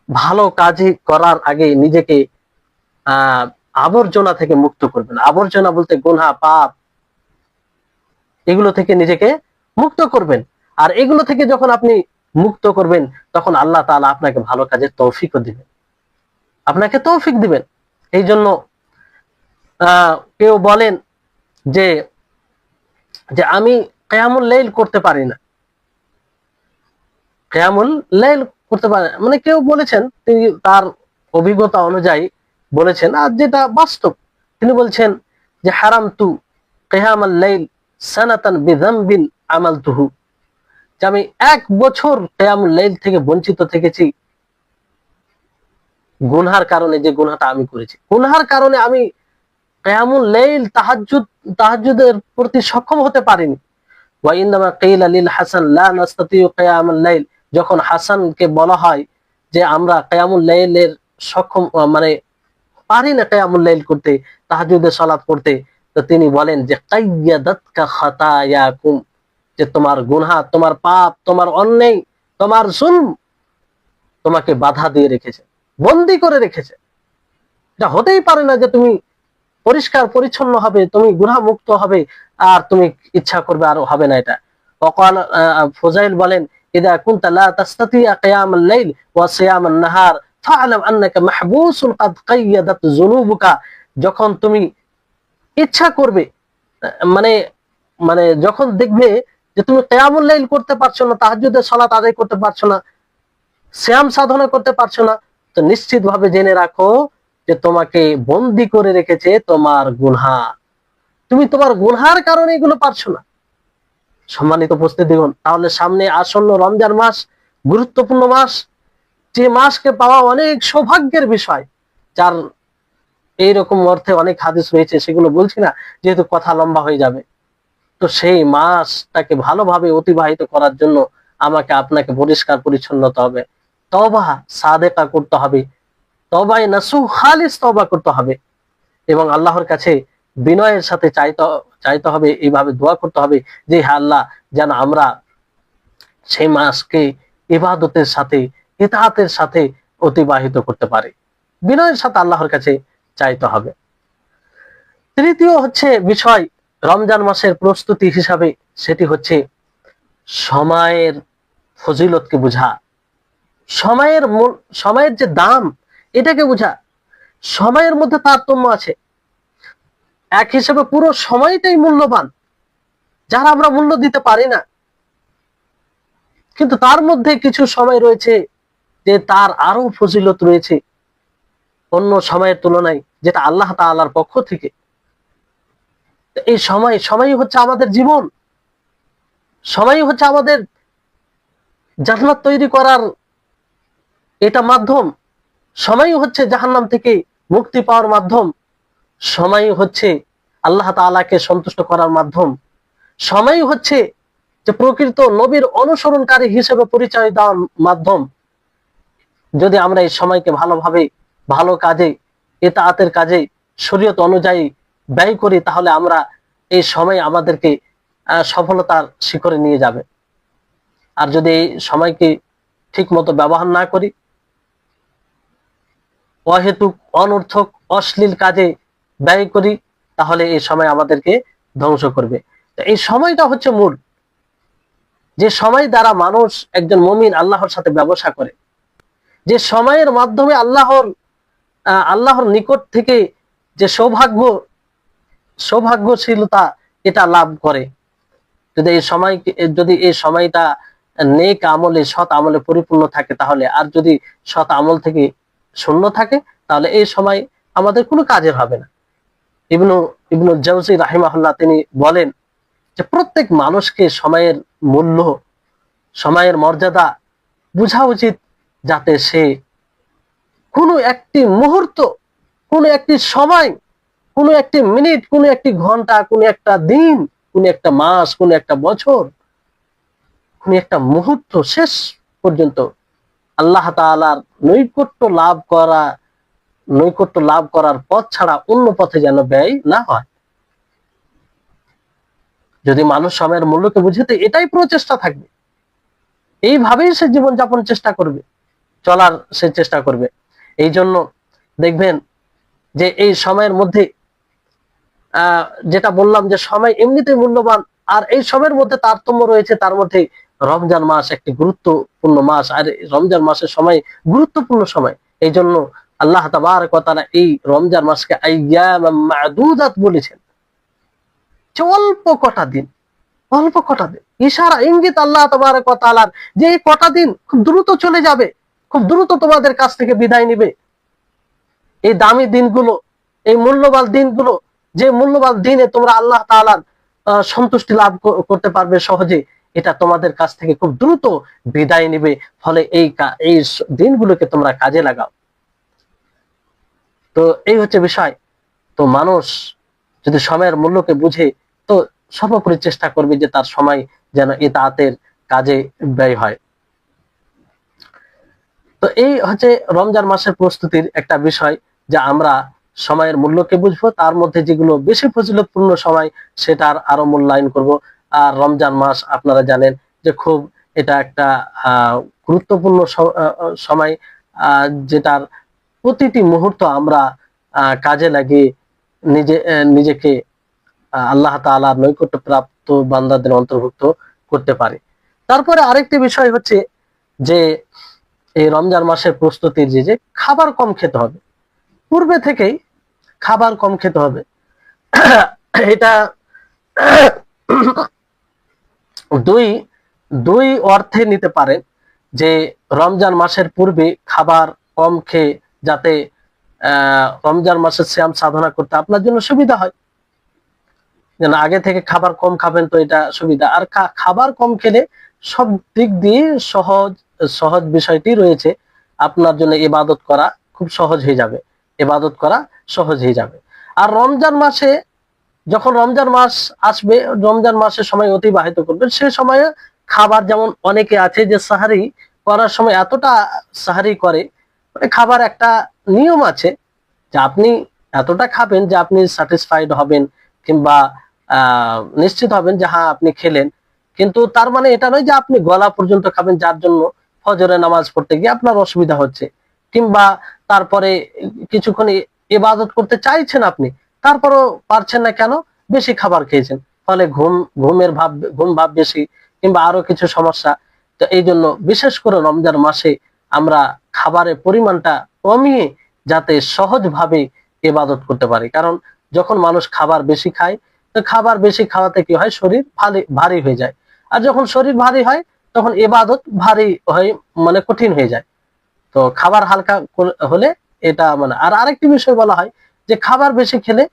ভালো কাজ করার আগে নিজেকে আবর্জনা থেকে মুক্ত করবেন। আবর্জনা বলতে গুনাহ পাপ, এগুলো থেকে নিজেকে মুক্ত করবেন। আর এগুলো থেকে যখন আপনি মুক্ত করবেন তখন আল্লাহ তাআলা আপনাকে ভালো কাজের তৌফিকও দিবেন, আপনাকে তৌফিক দিবেন। এই জন্য কেউ বলেন যে যে আমি কিয়ামুল লাইল করতে পারি না, কিয়ামুল লাইল করতে পারে, মানে কেউ বলেছেন তিনি তার অভিজ্ঞতা অনুযায়ী বলেছেন, আর যেটা বাস্তব, তিনি বলছেন যে হারামতু কিয়ামুল লাইল সানাতান বিযামবিন আমালতুহু, যে আমি 1 বছর কিয়ামুল লাইল থেকে বঞ্চিত থেকেছি গুনহার কারণে, যে গুনহাটা আমি করেছি, গুনহার কারণে আমি কিয়ামুল লাইল তাহাজ্জুদের প্রতি সক্ষম হতে পারিনি। ওয়া ইন্নামা কিলা লিল হাসান লা নাস্তাতিউ কিয়ামুল লাইল, যখন হাসানকে বলা হয় যে আমরা কিয়ামুল লাইলের সক্ষম মানে পারি না কিয়ামুল লাইল করতে, তাহাজ্জুদের সালাত পড়তে, তো তিনি বলেন যে কাইয়াদাতকা খাতায়াকুম, যে তোমার গুনাহ, তোমার পাপ, তোমার অন্যায়, তোমার জুলম তোমাকে বাধা দিয়ে রেখেছে, বন্দী করে রেখেছে। এটা হতেই পারে না যে তুমি পরিষ্কার পরিচ্ছন্ন হবে, তুমি গুনাহ মুক্ত হবে আর তুমি ইচ্ছা করবে আর হবে না এটা। ওয়াকাল ফুজাইল বলেন ইদা কুনতা লা তাস্তাতিয়া কিয়ামুল লাইল ওয়া সিয়ামান নাহার ফা'লাম আন্নাকা মাহবুসুন কাদ কাইয়াদাত যুনুবুকা, যখন তুমি ইচ্ছা করবে মানে মানে যখন দেখবে যে তুমি কিয়ামুল লাইল করতে পারছো না, তাহাজ্জুদের সালাত আদায় করতে পারছো না, সিয়াম সাধনা করতে পারছো না, তো নিশ্চিতভাবে জেনে রাখো যে তোমাকে বন্দী করে রেখেছে তোমার গুনাহ, তুমি তোমার গুনহার কারণে এগুলো পারছো না। সম্মানিত উপস্থিতিগণ, তাহলে সামনে আসন্ন রমজান মাস গুরুত্বপূর্ণ মাস, যে মাসকে পাওয়া অনেক সৌভাগ্যের বিষয়, যার এইরকম অর্থে অনেক হাদিস রয়েছে, সেগুলো বলছি না যেহেতু কথা লম্বা হয়ে যাবে। তো সেই মাসটাকে ভালোভাবে অতিবাহিত করার জন্য আমাকে আপনাকে পরিষ্কার পরিচ্ছন্ন হতে হবে, তওবা সাদেকা করতে হবে, তওবায়ে নাসুহ খালিস তওবা করতে হবে এবং আল্লাহর কাছে বিনয়ের সাথে চাইতে হবে, এইভাবে দোয়া করতে হবে যে হে আল্লাহ, যেন আমরা সেই মাসকে ইবাদতের সাথে ইতাআতের সাথে অতিবাহিত করতে পারি। বিনয়ের সাথে আল্লাহর কাছে চাইতে হবে। তৃতীয় হচ্ছে বিষয় রমজান মাসের প্রস্তুতি হিসাবে সেটি হচ্ছে সময়ের ফজিলতকে বোঝা, সময়ের যে দাম এটাকে বোঝা। সময়ের মধ্যে তারতম্য আছে, এক হিসেবে পুরো সময়টাই মূল্যবান, যারা আমরা মূল্য দিতে পারি না, কিন্তু তার মধ্যে কিছু সময় রয়েছে যে তার আরো ফজিলত রয়েছে অন্য সময়ের তুলনায়, যেটা আল্লাহ তাআলার পক্ষ থেকে। এই সময়ই হচ্ছে আমাদের জীবন, সময়ই হচ্ছে আমাদের জান্নাত তৈরি করার এটা মাধ্যম, সময়ই হচ্ছে জাহান্নাম থেকে মুক্তি পাওয়ার মাধ্যম, সময়ই হচ্ছে আল্লাহ তাআলাকে সন্তুষ্ট করার মাধ্যম, সময়ই হচ্ছে যে প্রকৃত নবীর অনুসরণকারী হিসেবে পরিচয় দেওয়ার মাধ্যম। যদি আমরা এই সময়কে ভালোভাবে ভালো কাজে, ইতাআতের কাজে, শরীয়ত অনুযায়ী ব্যয় করি, তাহলে আমরা এই সময় আমাদেরকে সফলতার শিখরে নিয়ে যাবে। আর যদি এই সময়কে ঠিক মতো ব্যবহার না করি, অহেতুক অনর্থক অশ্লীল কাজে ব্যয় করি, তাহলে এই সময় আমাদেরকে ধ্বংস করবে। এই সময়টা হচ্ছে মূল, যে সময় দ্বারা মানুষ, একজন মুমিন আল্লাহর সাথে ব্যবসা করে, যে সময়ের মাধ্যমে আল্লাহর নিকট থেকে যে সৌভাগ্যশীলতা এটা লাভ করে। যদি এই সময়টা নেক আমলে, সৎ আমলে পরিপূর্ণ থাকে তাহলে, আর যদি সৎ আমল থেকে শূন্য থাকে তাহলে এই সময় আমাদের কোনো কাজের হবে না। ইবনু জাওজি রাহিমাহুল্লাহ তিনি বলেন যে প্রত্যেক মানুষকে সময়ের মূল্য, সময়ের মর্যাদা বোঝা উচিত, যাতে সে কোনো একটি মুহূর্ত, কোনো একটি সময়, কোনো একটি মিনিট, কোনো একটি ঘন্টা, কোনো একটা দিন, কোনো একটা মাস, কোনো একটা বছর, কোনো একটা মুহূর্ত শেষ পর্যন্ত আল্লাহ তাআলার নৈকট্য লাভ করার পথ ছাড়া অন্য পথে যেন ব্যয় না হয়। যদি মানুষ সময়ের মূল্যকে বুঝে, তো এটাই প্রচেষ্টা থাকবে, এইভাবেই সে জীবনযাপন চলার সে চেষ্টা করবে। এই জন্য দেখবেন যে এই সময়ের মধ্যে যেটা বললাম যে সময় এমনিতেই মূল্যবান, আর এই সময়ের মধ্যে তারতম্য রয়েছে। তার মধ্যে রমজান মাস একটি গুরুত্বপূর্ণ মাস, আর রমজান মাসের সময় গুরুত্বপূর্ণ সময়। এই জন্য আল্লাহ তাবারক ওয়া তাআলা এই রমজান মাসকে আইয়াম মা'দুদাত বলেছেন, যে অল্প কটা দিন, ইশারা ইঙ্গিত আল্লাহ তাবারক ওয়া তাআলার, যে এই কটা দিন খুব দ্রুত চলে যাবে, খুব দ্রুত তোমাদের কাছ থেকে বিদায় নিবে। এই দামি দিনগুলো, এই মূল্যবান দিনগুলো, যে মূল্যবান দিনে তোমরা আল্লাহ তাআলার সন্তুষ্টি লাভ করতে পারবে সহজে, এটা তোমাদের কাছ থেকে খুব দ্রুত বিদায় নিবে। ফলে এই দিনগুলোকে তোমরা কাজে লাগাও। তো এই হচ্ছে বিষয়। তো মানুষ যদি সময়ের মূল্যকে বুঝে, তো সর্বোপরি চেষ্টা করবে যে তার সময় যেন ইতাআতের কাজে ব্যয় হয়। তো এই হচ্ছে রমজান মাসের প্রস্তুতির একটা বিষয়, যে আমরা সময়ের মূল্যকে বুঝবো, তার মধ্যে যেগুলো বেশি ফজিলতপূর্ণ সময় সেটার আরো মূল্যায়ন করব। আর রমজান মাস আপনারা জানেন যে খুব এটা একটা গুরুত্বপূর্ণ সময়, যেটার প্রতিটি মুহূর্ত আমরা কাজে লাগিয়ে নিজেকে আল্লাহ তাআলার নৈকট্য প্রাপ্ত বান্দাদের অন্তর্ভুক্ত করতে পারি। তারপরে আরেকটি বিষয় হচ্ছে যে এই রমজান মাসের প্রস্তুতির যে খাবার কম খেতে হবে, পূর্বে থেকেই খাবার কম খেতে হবে। এটা দুই অর্থে নিতে পারেন, যে রমজান মাসের পূর্বে খাবার কম খেয়ে যাতে রমজান মাসের সিয়াম সাধনা করতে আপনার জন্য সুবিধা হয়, যেন আগে থেকে খাবার কম খাবেন, তো এটা সুবিধা। আর খাবার কম খেলে সব দিক দিয়ে সহজ বিষয়টি রয়েছে, আপনার জন্য ইবাদত করা খুব সহজ হয়ে যাবে। আর রমজান মাসে, যখন রমজান মাস আসবে, রমজান মাসের সময় অতিবাহিত করবেন, সে সময়ে খাবার, যেমন অনেকে আছে যে সাহারি করার সময় এতটা সাহারি করে, খাবার একটা নিয়ম আছে যে আপনি এতটা খাবেন যে আপনি স্যাটিসফাইড হবেন, কিংবা নিশ্চিত হবেন যে হ্যাঁ আপনি খেলেন। কিন্তু তার মানে এটা নয় যে আপনি গলা পর্যন্ত খাবেন, যার জন্য ফজরের নামাজ পড়তে গিয়ে আপনার অসুবিধা হচ্ছে, কিংবা তারপরে কিছুক্ষণ ইবাদত করতে চাইছেন আপনি, তারপরও পারছেন না। কেন? বেশি খাবার খেয়েছেন, ফলে ঘুম ভাব বেশি, কিংবা আরো কিছু সমস্যা। তো এই জন্য বিশেষ করে রমজান মাসে আমরা খাবারের পরিমাণটা কমিয়ে যাতে সহজভাবে ইবাদত করতে পারি। কারণ যখন মানুষ খাবার বেশি খায়, তো খাবার বেশি খাওয়াতে কি হয়, শরীর ভারী হয়ে যায়। আর যখন শরীর ভারী হয় তখন ইবাদত ভারী হয়ে মানে কঠিন হয়ে যায়। তো খাবার হালকা হলে এটা মানে, আর আরেকটি বিষয় বলা হয় যে খাবার বেশি খেলে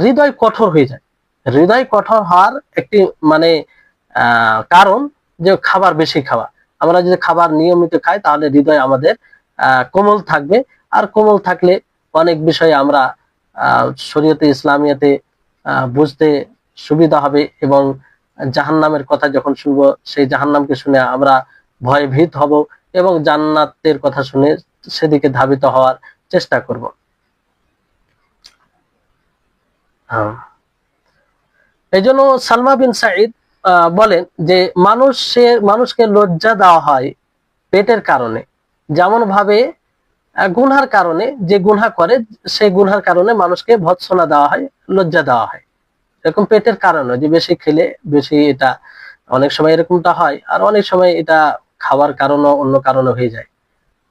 হৃদয় কঠোর হয়ে যায়। হৃদয় কঠোর হওয়ার একটি মানে কারণ যে খাবার বেশি খাওয়া। আমরা যদি খাবার নিয়মিত খাই তাহলে হৃদয় আমাদের কোমল থাকবে, আর কোমল থাকলে অনেক বিষয়ে আমরা শরীয়তে ইসলামিয়াতে বুঝতে সুবিধা হবে, এবং জাহান্নামের কথা যখন শুনবো সেই জাহান্নামকে শুনে আমরা ভয়ে ভীত হব, এবং জান্নাতের কথা শুনে সেদিকে ধাবিত হওয়ার চেষ্টা করব। এই জন্য সালমা বিন সাঈদ বলেন যে মানুষকে লজ্জা দেওয়া হয় পেটের কারণে, যেমন ভাবে গুনহার কারণে, যে গুনহা করে সেই গুনহার কারণে মানুষকে ভৎসনা দেওয়া হয়, লজ্জা দেওয়া হয়। এরকম পেটের কারণে, যে বেশি খেলে বেশি, এটা অনেক সময় এরকমটা হয়, আর অনেক সময় এটা খাওয়ার কারণও অন্য কারণে হয়ে যায়।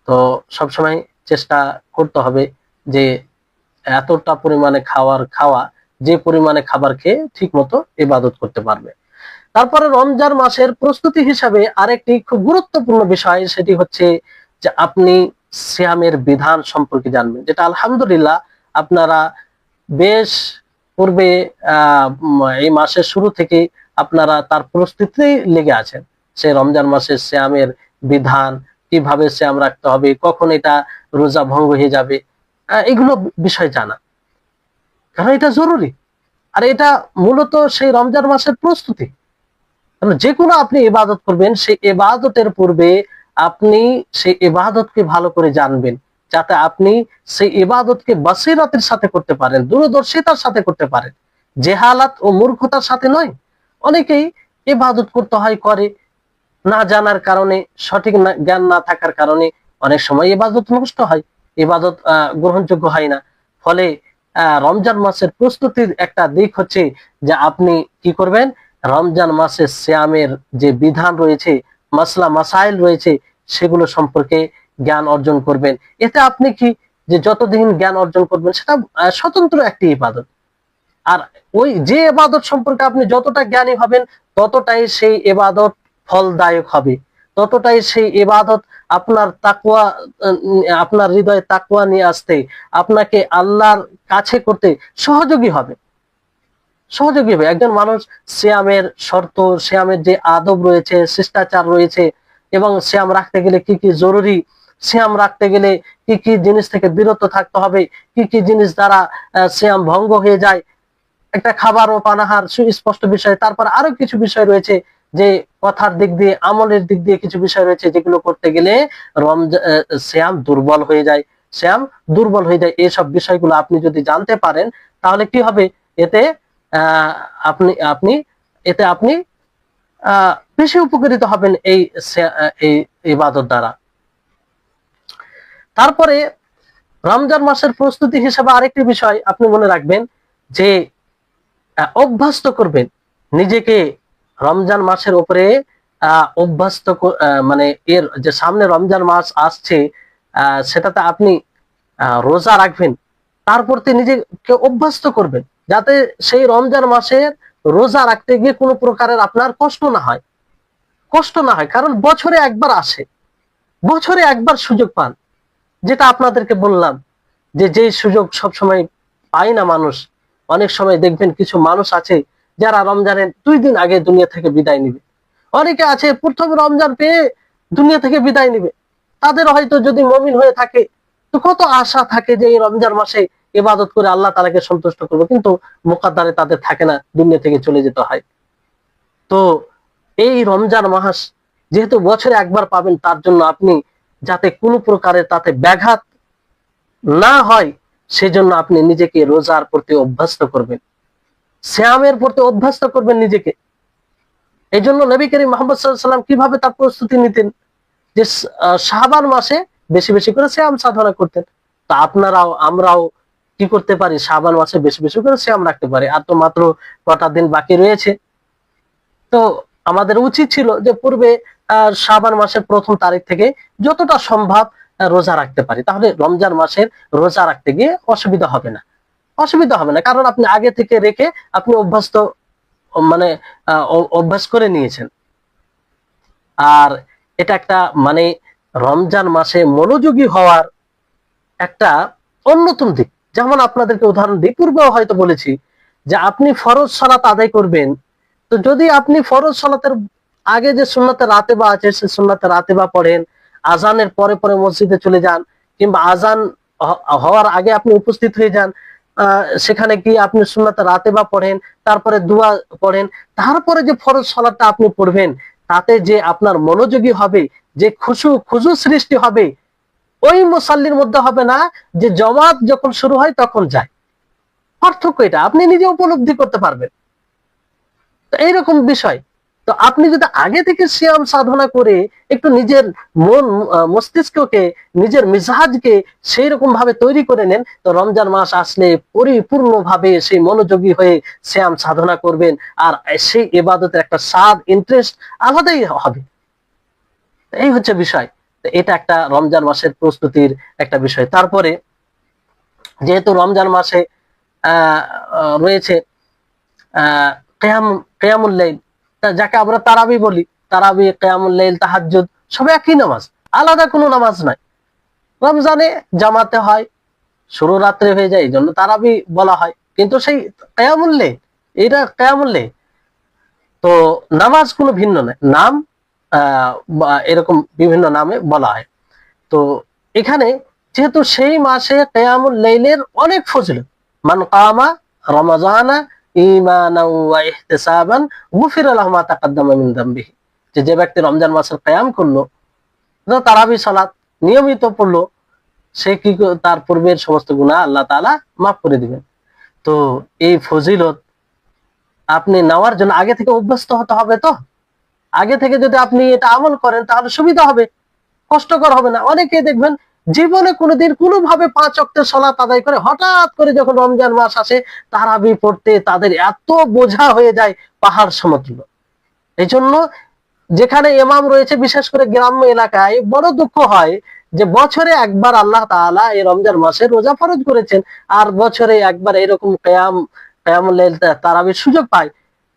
তো সবসময় চেষ্টা করতে হবে যে এতটা পরিমাণে খাওয়া, যে পরিমাণে খাবার খেয়ে ঠিক মতো ইবাদত করতে পারবে। তারপরে রমজান মাসের প্রস্তুতি হিসাবে আরেকটি খুব গুরুত্বপূর্ণ বিষয়, সেটি হচ্ছে যে আপনি সিয়ামের বিধান সম্পর্কে জানবেন, যেটা আলহামদুলিল্লাহ আপনারা বেশ পূর্বে এই মাসের শুরু থেকে আপনারা তার প্রস্তুতি লেগে আছেন। সেই রমজান মাসের সিয়ামের বিধান, কিভাবে সিয়াম রাখতে হবে, কখন এটা রোজা ভঙ্গ হয়ে যাবে, এগুলো বিষয় জানা, কারণ এটা জরুরি। আর এটা মূলত সেই রমজান মাসের প্রস্তুতি। যে কোনো আপনি ইবাদত করবেন, সেই ইবাদতের পূর্বে আপনি সেই ইবাদতকে ভালো করে জানবেন, যাতে আপনি সেই ইবাদতকে বাসিরাতের সাথে করতে পারেন, দূরদর্শিতার সাথে করতে পারেন, জেহালাত ও মূর্খতার সাথে নয়। অনেকেই ইবাদত করতে হয় করে না জানার কারণে, সঠিক জ্ঞান না থাকার কারণে অনেক সময় ইবাদত নষ্ট হয়, ইবাদত গ্রহণযোগ্য হয় না। ফলে রমজান মাসের প্রস্তুতির একটা দিক হচ্ছে যে আপনি কি করবেন, রমজান মাসে সিয়ামের যে বিধান রয়েছে, মাসলা মাসাইল রয়েছে, সেগুলো সম্পর্কে জ্ঞান অর্জন করবেন। এতে আপনি কি, যে যতদিন জ্ঞান অর্জন করবেন সেটা স্বতন্ত্র একটি ইবাদত। আর ওই যে ইবাদত সম্পর্কে আপনি যতটা জ্ঞানী হবেন, ততটাই সেই ইবাদত ফলদায়ক হবে, ততটাই সেই ইবাদত আপনার তাকওয়া, আপনার হৃদয়ে তাকওয়া নিয়ে আসতে, আপনাকে আল্লাহর কাছে করতে সহযোগী হবে। একজন মানুষ সিয়ামের শর্ত, সিয়ামের যে আদব রয়েছে, শিষ্টাচার রয়েছে, এবং সিয়াম রাখতে গেলে কি কি জরুরি, সিয়াম রাখতে গেলে কি কি জিনিস থেকে বিরত থাকতে হবে, কি কি জিনিস দ্বারা সিয়াম ভঙ্গ হয়ে যায়, একটা খাবার ও পানাহার সুস্পষ্ট বিষয়। তারপর আরো কিছু বিষয় রয়েছে, যে কথার দিক দিয়ে, আমলের দিক দিয়ে কিছু বিষয় রয়েছে, যেগুলো করতে গেলে সিয়াম দুর্বল হয়ে যায়, এইসব বিষয়গুলো আপনি যদি জানতে পারেন, তাহলে কি হবে, এতে আপনি বেশি উপকৃত হবেন এই ইবাদত দ্বারা। তারপরে রমজান মাসের প্রস্তুতি হিসেবে আরেকটি বিষয় আপনি মনে রাখবেন, যে অভ্যস্ত করবেন নিজেকে রমজান মাসের উপরে, অভ্যস্ত মানে এর যে সামনে রমজান মাস আসছে, সেটাতে আপনি রোজা রাখবেন, তার প্রতি নিজেকে অভ্যস্ত করবেন, যাতে সেই রমজান মাসের রোজা রাখতে গিয়ে কোনো প্রকারের আপনার কষ্ট না হয়। কারণ বছরে একবার আসে, বছরে একবার সুযোগ পান, যেটা আপনাদেরকে বললাম, যে সুযোগ সব সময় পায় না মানুষ। অনেক সময় দেখবেন কিছু মানুষ আছে যারা রমজানের 2 দিন আগে দুনিয়া থেকে বিদায় নিবে, অনেকে আছে প্রথম রমজান পেয়ে দুনিয়া থেকে বিদায় নিবে। তাদের হয়তো যদি মুমিন হয়ে থাকে, তো কত আশা থাকে যে এই রমজান মাসে ইবাদত করে আল্লাহ তাআলাকে সন্তুষ্ট করবে, কিন্তু মুকদ্দারে তাদের থাকে না, দুনিয়া থেকে চলে যেতে হয়। তো এই রমজান মাস যেহেতু বছরে একবার পাবেন, তার জন্য আপনি যাতে কোনো প্রকারের তাতে ব্যাঘাত না হয়, সেজন্য আপনি নিজেকে রোজার প্রতি অভ্যস্ত করবেন, সিয়ামের প্রতি অভ্যস্ত করবেন নিজেকে। এই জন্য নবী করিম মুহাম্মদ সাল্লাল্লাহু আলাইহি ওয়াসাল্লাম কিভাবে তার প্রস্তুতি নিতেন, যে শাবান মাসে বেশি বেশি করে সিয়াম সাধনা করতেন। তা আমরাও কি করতে পারি, শাবান মাসে বেশি বেশি করে সিয়াম রাখতে পারি। আর তো মাত্র কটা দিন বাকি রয়েছে। তো আমাদের উচিত ছিল যে পূর্বে শাবান মাসের প্রথম তারিখ থেকে যতটা সম্ভব রোজা রাখতে পারি, তাহলে রমজান মাসের রোজা রাখতে গিয়ে অসুবিধা হবে না। অসুবিধা হবে না, কারণ আপনি আগে থেকে রেখে আপনি অভ্যস্ত, মানে অভ্যাস করে নিয়েছেন। আর এটা একটা মানে রমজান মাসে মনোযোগী হওয়ার একটা অন্যতম দিক। যেমন আপনাদেরকে উদাহরণ দিই, পূর্বেও হয়তো বলেছি যে আপনি ফরজ সালাত আদায় করবেন, তো যদি আপনি ফরজ সালাতের আগে যে সুন্নাতে রাতেবা আছে সে সুন্নাতে রাতেবা পড়েন, আজানের পরে পরে মসজিদে চলে যান, কিংবা আজান হওয়ার আগে আপনি উপস্থিত হয়ে যান, সেখানে গিয়ে আপনি সুন্নাতে রাতেবা পড়েন, তারপরে দোয়া পড়েন, তারপরে যে ফরজ সালাতটা আপনি পড়বেন, তাতে যে আপনার মনোযোগী হবে, যে খুশু সৃষ্টি হবে, ওই মুসাল্লির মধ্যে হবে না যে জামাত যখন শুরু হয় তখন যায়। পার্থক্য এটা আপনি নিজে উপলব্ধি করতে পারবেন। তো এইরকম বিষয়। তো আপনি যদি আগে থেকে সিয়াম সাধনা করে একটু নিজের মন মস্তিষ্ককে, নিজের মিজাজকে সেই রকম ভাবে তৈরি করে নেন, তো রমজান মাস আসলে পরিপূর্ণভাবে সেই মনোযোগী হয়ে সিয়াম সাধনা করবেন, আর সেই ইবাদতের একটা স্বাদ, ইন্টারেস্ট আলাদাই হবে। এই হচ্ছে বিষয়। এটা একটা রমজান মাসের প্রস্তুতির একটা বিষয়। তারপরে যেহেতু রমজান মাসে রয়েছে কিয়ামুল লাইল, যাকে আমরা তারাবি বলি, তারাবি, কিয়ামুল লাইল, তাহাজ্জুদ সব একই নামাজ, আলাদা কোনো নামাজ নাই। রমজানে জামাতে হয়, শুরু রাত্রে হয়ে যায়, এই জন্য তারাবি বলা হয়, কিন্তু সেই কিয়ামুল লাইল, এটা কিয়ামুল লাইল, তো নামাজ কোনো ভিন্ন নয়, নাম এরকম বিভিন্ন নামে বলা হয়। তো এখানে যেহেতু সেই মাসে কিয়ামুল লাইলের অনেক ফজিলত, মান কামা রমাজানা ঈমানাও ওয়া ইহতিসাবান গুফিরা লাহু মা তাকাদ্দামা মিন যামবিহি, যে ব্যক্তি রমজান মাসের কিয়াম করলো, তারাবি সালাত নিয়মিত পড়লো, সে কি তার পূর্বের সমস্ত গুনাহ আল্লাহ তাআলা মাফ করে দিবেন। তো এই ফজিলত আপনি নেওয়ার জন্য আগে থেকে অভ্যস্ত হতে হবে। তো আগে থেকে যদি আপনি এটা আমল করেন তাহলে সুবিধা হবে, কষ্টকর হবে না। অনেকে দেখবেন জীবনে কোনোদিন কোনোভাবে 5 ওয়াক্তের সালাত আদায় করে, হঠাৎ করে যখন রমজান মাস আসে তারাবি পড়তে তাদের এত বোঝা হয়ে যায় পাহাড় সমতুল্য। এই জন্য যেখানে ইমাম রয়েছে, বিশেষ করে গ্রাম্য এলাকায়, বড় দুঃখ হয় যে বছরে একবার আল্লাহ তাআলা এই রমজান মাসে রোজা ফরজ করেছেন, আর বছরে একবার এরকম কিয়ামুল লাইল তারাবির সুযোগ পায়।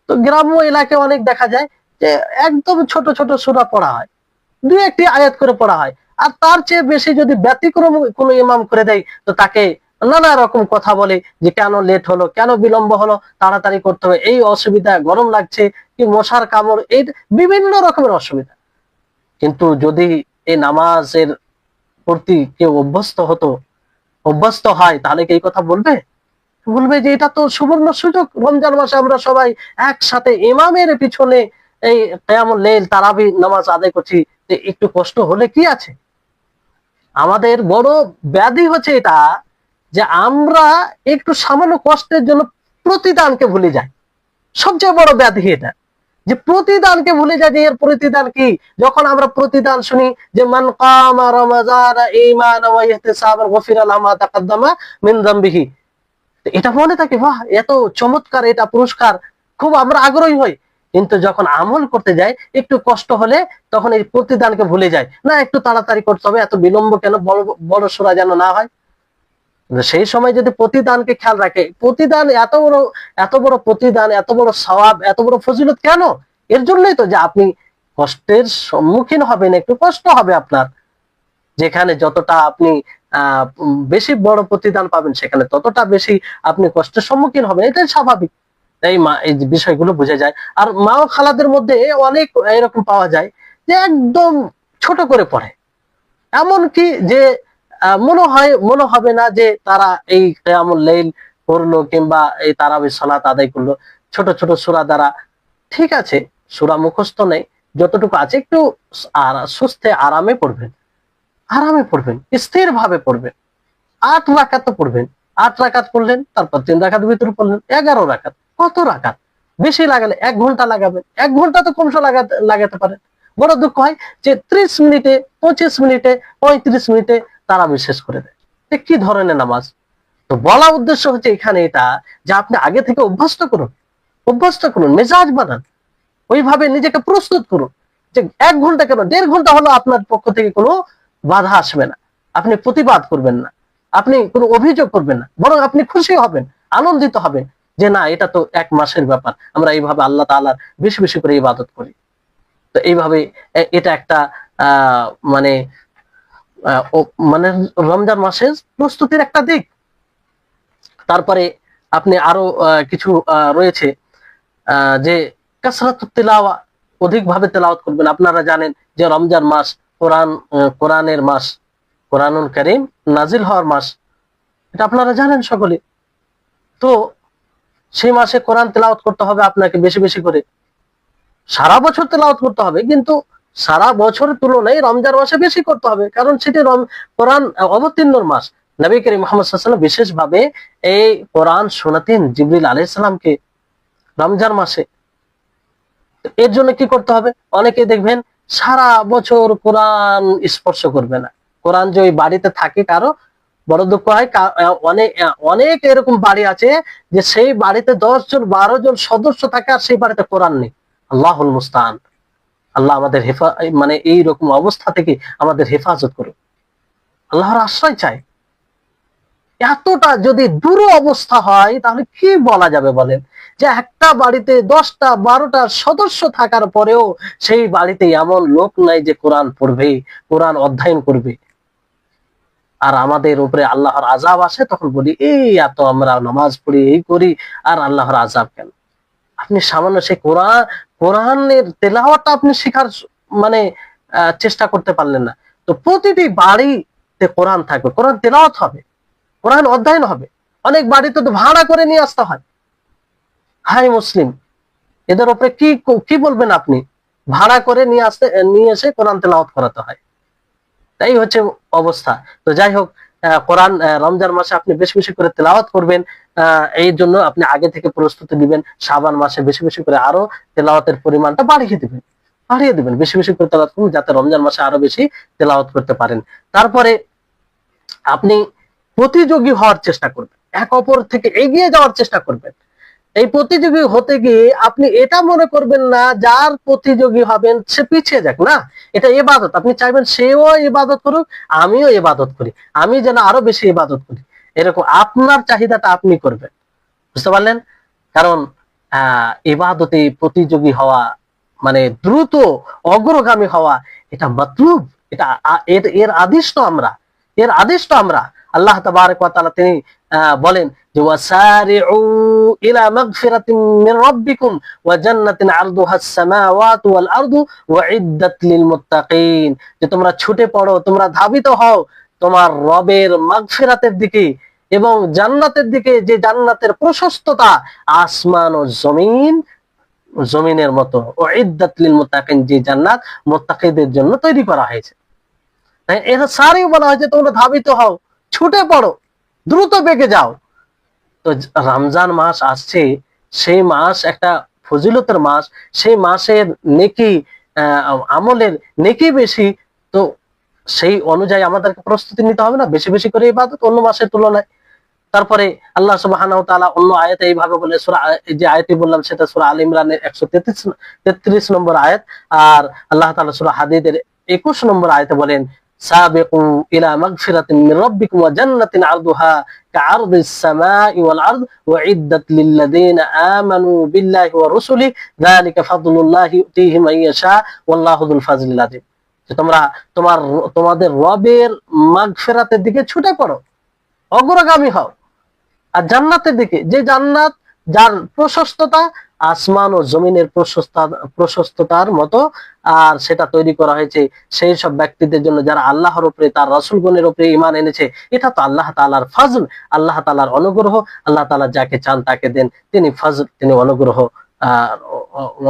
তো গ্রাম্য এলাকায় অনেক দেখা যায় যে একদম ছোট ছোট সূরা পড়া হয়, দুই একটি আয়াত করে পড়া হয়, আর তার চেয়ে বেশি যদি ব্যতিক্রম কোনো ইমাম করে দেয় তো তাকে নানা রকম কথা বলে যে কেন লেট হলো, কেন বিলম্ব হলো, তাড়াতাড়ি করতে হবে, এই অসুবিধা, গরম লাগছে, কি মশার কামড়, এই বিভিন্ন রকমের অসুবিধা। কিন্তু যদি এই নামাজের প্রতি কেউ অভ্যস্ত হয়, তাহলে কি এই কথা বলবে? বলবে যে এটা তো সুবর্ণ সুযোগ, রমজান মাসে আমরা সবাই একসাথে ইমামের পিছনে এই কিয়ামুল লাইল তারাবি নামাজ আদায় করছি, একটু কষ্ট হলে কি আছে। আমাদের বড় ব্যাধি হচ্ছে এটা যে আমরা একটু সামান্য কষ্টের জন্য প্রতিদানকে ভুলে যাই। সবচেয়ে বড় ব্যাধি এটা, যে প্রতিদানকে ভুলে যায়। যে এর প্রতিদান কি? যখন আমরা প্রতিদান শুনি যে মান কামা রমাজানা ঈমানান ওয়া ইহতিসাবান গুফিরা লাহু মা তাকাদ্দামা মিন যামবিহি, এটা মনে থাকে, বাহ এত চমৎকার, এটা পুরস্কার, খুব আমরা আগ্রহী হই। কিন্তু যখন আমল করতে যাই, একটু কষ্ট হলে তখন এই প্রতিদানকে ভুলে যায়, না একটু তাড়াতাড়ি করতে হবে, এত বিলম্ব কেন, বড় বড় সূরা যেন না হয়। সেই সময় যদি প্রতিদানকে খেয়াল রাখে, প্রতিদান এত বড় প্রতিদান, এত বড় সওয়াব, এত বড় ফজিলত কেন? এর জন্যই তো যে আপনি কষ্টের সম্মুখীন হবেন, একটু কষ্ট হবে আপনার। যেখানে যতটা আপনি বেশি বড় প্রতিদান পাবেন, সেখানে ততটা বেশি আপনি কষ্টের সম্মুখীন হবেন, এটাই স্বাভাবিক। তাই এই বিষয়গুলো বোঝা যায়। আর মা ও খালাদের মধ্যে অনেক এরকম পাওয়া যায় যে একদম ছোট করে পড়ে, এমনকি যে মনে হবে না যে তারা এই কিয়ামুল লাইল পড়লো কিংবা এই তারাবির সালাত আদায় করলো। ছোট ছোট সূরা দ্বারা, ঠিক আছে, সূরা মুখস্থ নেই, যতটুকু আছে একটু সুস্থে আরামে পড়বেন, স্থির ভাবে পড়বেন। 8 রাকাত পড়বেন, 8 রাকাত পড়লেন, তারপর 3 রাকাত ভিতরে পড়লেন, 11 রাকাত। কত রাকাত? বেশি লাগালে 1 ঘন্টা লাগাবেন, 1 ঘন্টা তো কমসে লাগাতে পারেন। বড় দুঃখ হয় যে 30 মিনিটে, 25 মিনিটে, 35 মিনিটে তারা শেষ করে দেয়। কি ধরনের নামাজ? তো তো বলা উদ্দেশ্য হচ্ছে এখানে এটা যে আপনি আগে থেকে অভ্যস্ত করুন, মেজাজ বানান, ওইভাবে নিজেকে প্রস্তুত করুন যে 1 ঘন্টা কেন 1.5 ঘন্টা হলো আপনার পক্ষ থেকে কোনো বাধা আসবে না, আপনি প্রতিবাদ করবেন না, আপনি কোনো অভিযোগ করবেন না, বরং আপনি খুশি হবেন, আনন্দিত হবেন যে না, এটা তো 1 মাসের ব্যাপার, আমরা এইভাবে আল্লাহ তাআলার বেশি বেশি করে ইবাদত করি। তো এইভাবে এটা একটা আহ মানে মানে রমজান মাসের প্রস্তুতির একটা দিক। তারপরে আপনি আরো কিছু রয়েছে যে কাসরাতুত তিলাওয়া, অধিকভাবে তেলাওয়াত করবেন। আপনারা জানেন যে রমজান মাস কোরআনের মাস, কোরআনুল কারীম নাজিল হওয়ার মাস, এটা আপনারা জানেন সকলে। তো সেই মাসে কোরআন তেলাওয়াত করতে হবে আপনাকে বেশি বেশি করে। সারা বছর তেলাওয়াত করতে হবে, কিন্তু সারা বছরের তুলনায় রমজান মাসে বেশি করতে হবে, কারণ সেটি কোরআন অবতীর্ণ মাস। নবী করিম মুহাম্মদ সাল্লাল্লাহু আলাইহি ওয়াসাল্লাম বিশেষ ভাবে এই কোরআন শোনাতেন জিবরিল আলাইহিস সালামকে রমজান মাসে। এর জন্য কি করতে হবে? অনেকে দেখবেন সারা বছর কোরআন স্পর্শ করবে না। কোরআন যে ওই বাড়িতে থাকে, কারো বড় দুঃখ হয়, অনেক অনেক এরকম বাড়ি আছে যে সেই বাড়িতে 10 জন 12 জন সদস্য থাকে আর সেই বাড়িতে কোরআন নেই। আল্লাহুল মুস্তাআন। আল্লাহ আমাদের মানে এই রকম অবস্থা থেকে আমাদের হেফাজত করুন। আল্লাহর আশ্রয় চাই। এতটা যদি দুরবস্থা হয় তাহলে কি বলা যাবে বলেন, যে একটা বাড়িতে 10টা 12টা সদস্য থাকার পরেও সেই বাড়িতে এমন লোক নাই যে কোরআন পড়বে, কোরআন অধ্যয়ন করবে। আর আমাদের উপরে আল্লাহর আযাব আসে, তখন বলি এই এত আমরা নামাজ পড়ি, এই করি, আর আল্লাহর আযাব কেন? আপনি সামান্য সেই কোরআনের তেলাওয়াতটা আপনি শেখার মানে চেষ্টা করতে পারলেন না। তো প্রতিটি বাড়িতে কোরআন থাকবে, কোরআন তেলাওয়াত হবে, কোরআন অধ্যয়ন হবে। অনেক বাড়িতে তো ভাড়া করে নিয়ে আসতে হয়। হাই মুসলিম, এদের উপরে কি বলবেন আপনি? ভাড়া করে নিয়ে এসে কোরআন তেলাওয়াত করাতে হয়। তাই হচ্ছে অবস্থা। তো যাই হোক, কোরআন রমজান মাসে আপনি বেশি বেশি করে তেলাওয়াত করবেন। এই জন্য আপনি আগে থেকে প্রস্তুতি দিবেন। শাবান মাসে বেশি বেশি করে আরো তেলাওয়াতের পরিমাণটা বাড়িয়ে দিবেন, বেশি বেশি করে তেলাওয়াত করুন, যাতে রমজান মাসে আরো বেশি তেলাওয়াত করতে পারেন। তারপরে আপনি প্রতিযোগী হওয়ার চেষ্টা করবেন, এক অপর থেকে এগিয়ে যাওয়ার চেষ্টা করবেন। এই প্রতিযোগী হতে গিয়ে আপনি এটা মনে করবেন না যার প্রতিযোগী হবেন সে পিছিয়ে যাক, না, এটা ইবাদত। আপনি চাইবেন সেও ইবাদত করুক, আমিও ইবাদত করি, আমি যেন আরো বেশি ইবাদত করি, এরকম আপনার চাহিদাটা আপনি করবেন। বুঝতে পারলেন? কারণ ইবাদতে প্রতিযোগী হওয়া মানে দ্রুত অগ্রগামী হওয়া, এটা মাতলুব, এটা এর আদেশ তো আমরা আল্লাহ তাবারক ওয়া তাআলা তিনি বলেন যে ওয়াসারিউ ইলা মাগফিরাতিন মির রাব্বিকুম ওয়া জান্নাতিন আরদুহাস সামাওয়াতু ওয়াল আরদু ওয়াইদ্দাত লিল মুত্তাকিন, যে তোমরা ছুটে পড়ো, তোমরা ধাবিত হও তোমার রবের মাগফিরাতের দিকে এবং জান্নাতের দিকে, যে জান্নাতের প্রশস্ততা আসমান ও জমিনের মতো, ওয়াইদ্দাত লিল মুত্তাকিন, যে জান্নাত মুত্তাকিদের জন্য তৈরি করা হয়েছে। এটা সারিও বলা হয়েছে তোমরা ধাবিত হও, ছুটে পড়ো, দ্রুত বেগে যাও। তো রমজান মাস আসছে, সেই মাস একটা ফজিলতের মাস, সেই মাসের নেকি আমলের নেকি বেশি। তো সেই অনুযায়ী আমাদেরকে প্রস্তুতি নিতে হবে না, বেশি বেশি করে ইবাদত অন্য মাসের তুলনায়। তারপরে আল্লাহ সুবহানাহু ওয়া তাআলা অন্য আয়াতে এইভাবে বলে, সূরা যে আয়াতটি বললাম সেটা সূরা আল ইমরানের 133 নম্বর আয়াত। আর আল্লাহ তাআলা সূরা হাদীদের 21 নম্বর আয়াতে বলেন, সাবিকু ইলা মাগফিরাতিন মির রাব্বিকুম ওয়া জান্নাতিন আরদুহা কাআরদিস সামাই ওয়াল আরদ ওয়াইদ্দাত লিল্লাযিনা আমানু বিল্লাহি ওয়া রাসূলিহি যালিকা ফাদলুল্লাহি ইউতিহি মান ইয়াশা ওয়াল্লাহু যুল ফাজলিল আযীম। যে তোমরা তোমাদের রবের মাগফিরাতের দিকে ছুটে পড়ো, অগ্রগামী হও, আর জান্নাতের দিকে, যে জান্নাত যার প্রশস্ততা আসমান ও জমিনের প্রশস্ততার মতো, আর সেটা তৈরি করা হয়েছে সেই সব ব্যক্তিদের জন্য যারা আল্লাহর উপরে, তার রাসূলগণের উপরে ঈমান এনেছে। এটা তো আল্লাহ তাআলার ফজল, আল্লাহ তাআলার অনুগ্রহ। আল্লাহ তাআলা যাকে চান তাকে দেন, তিনি ফজল, তিনি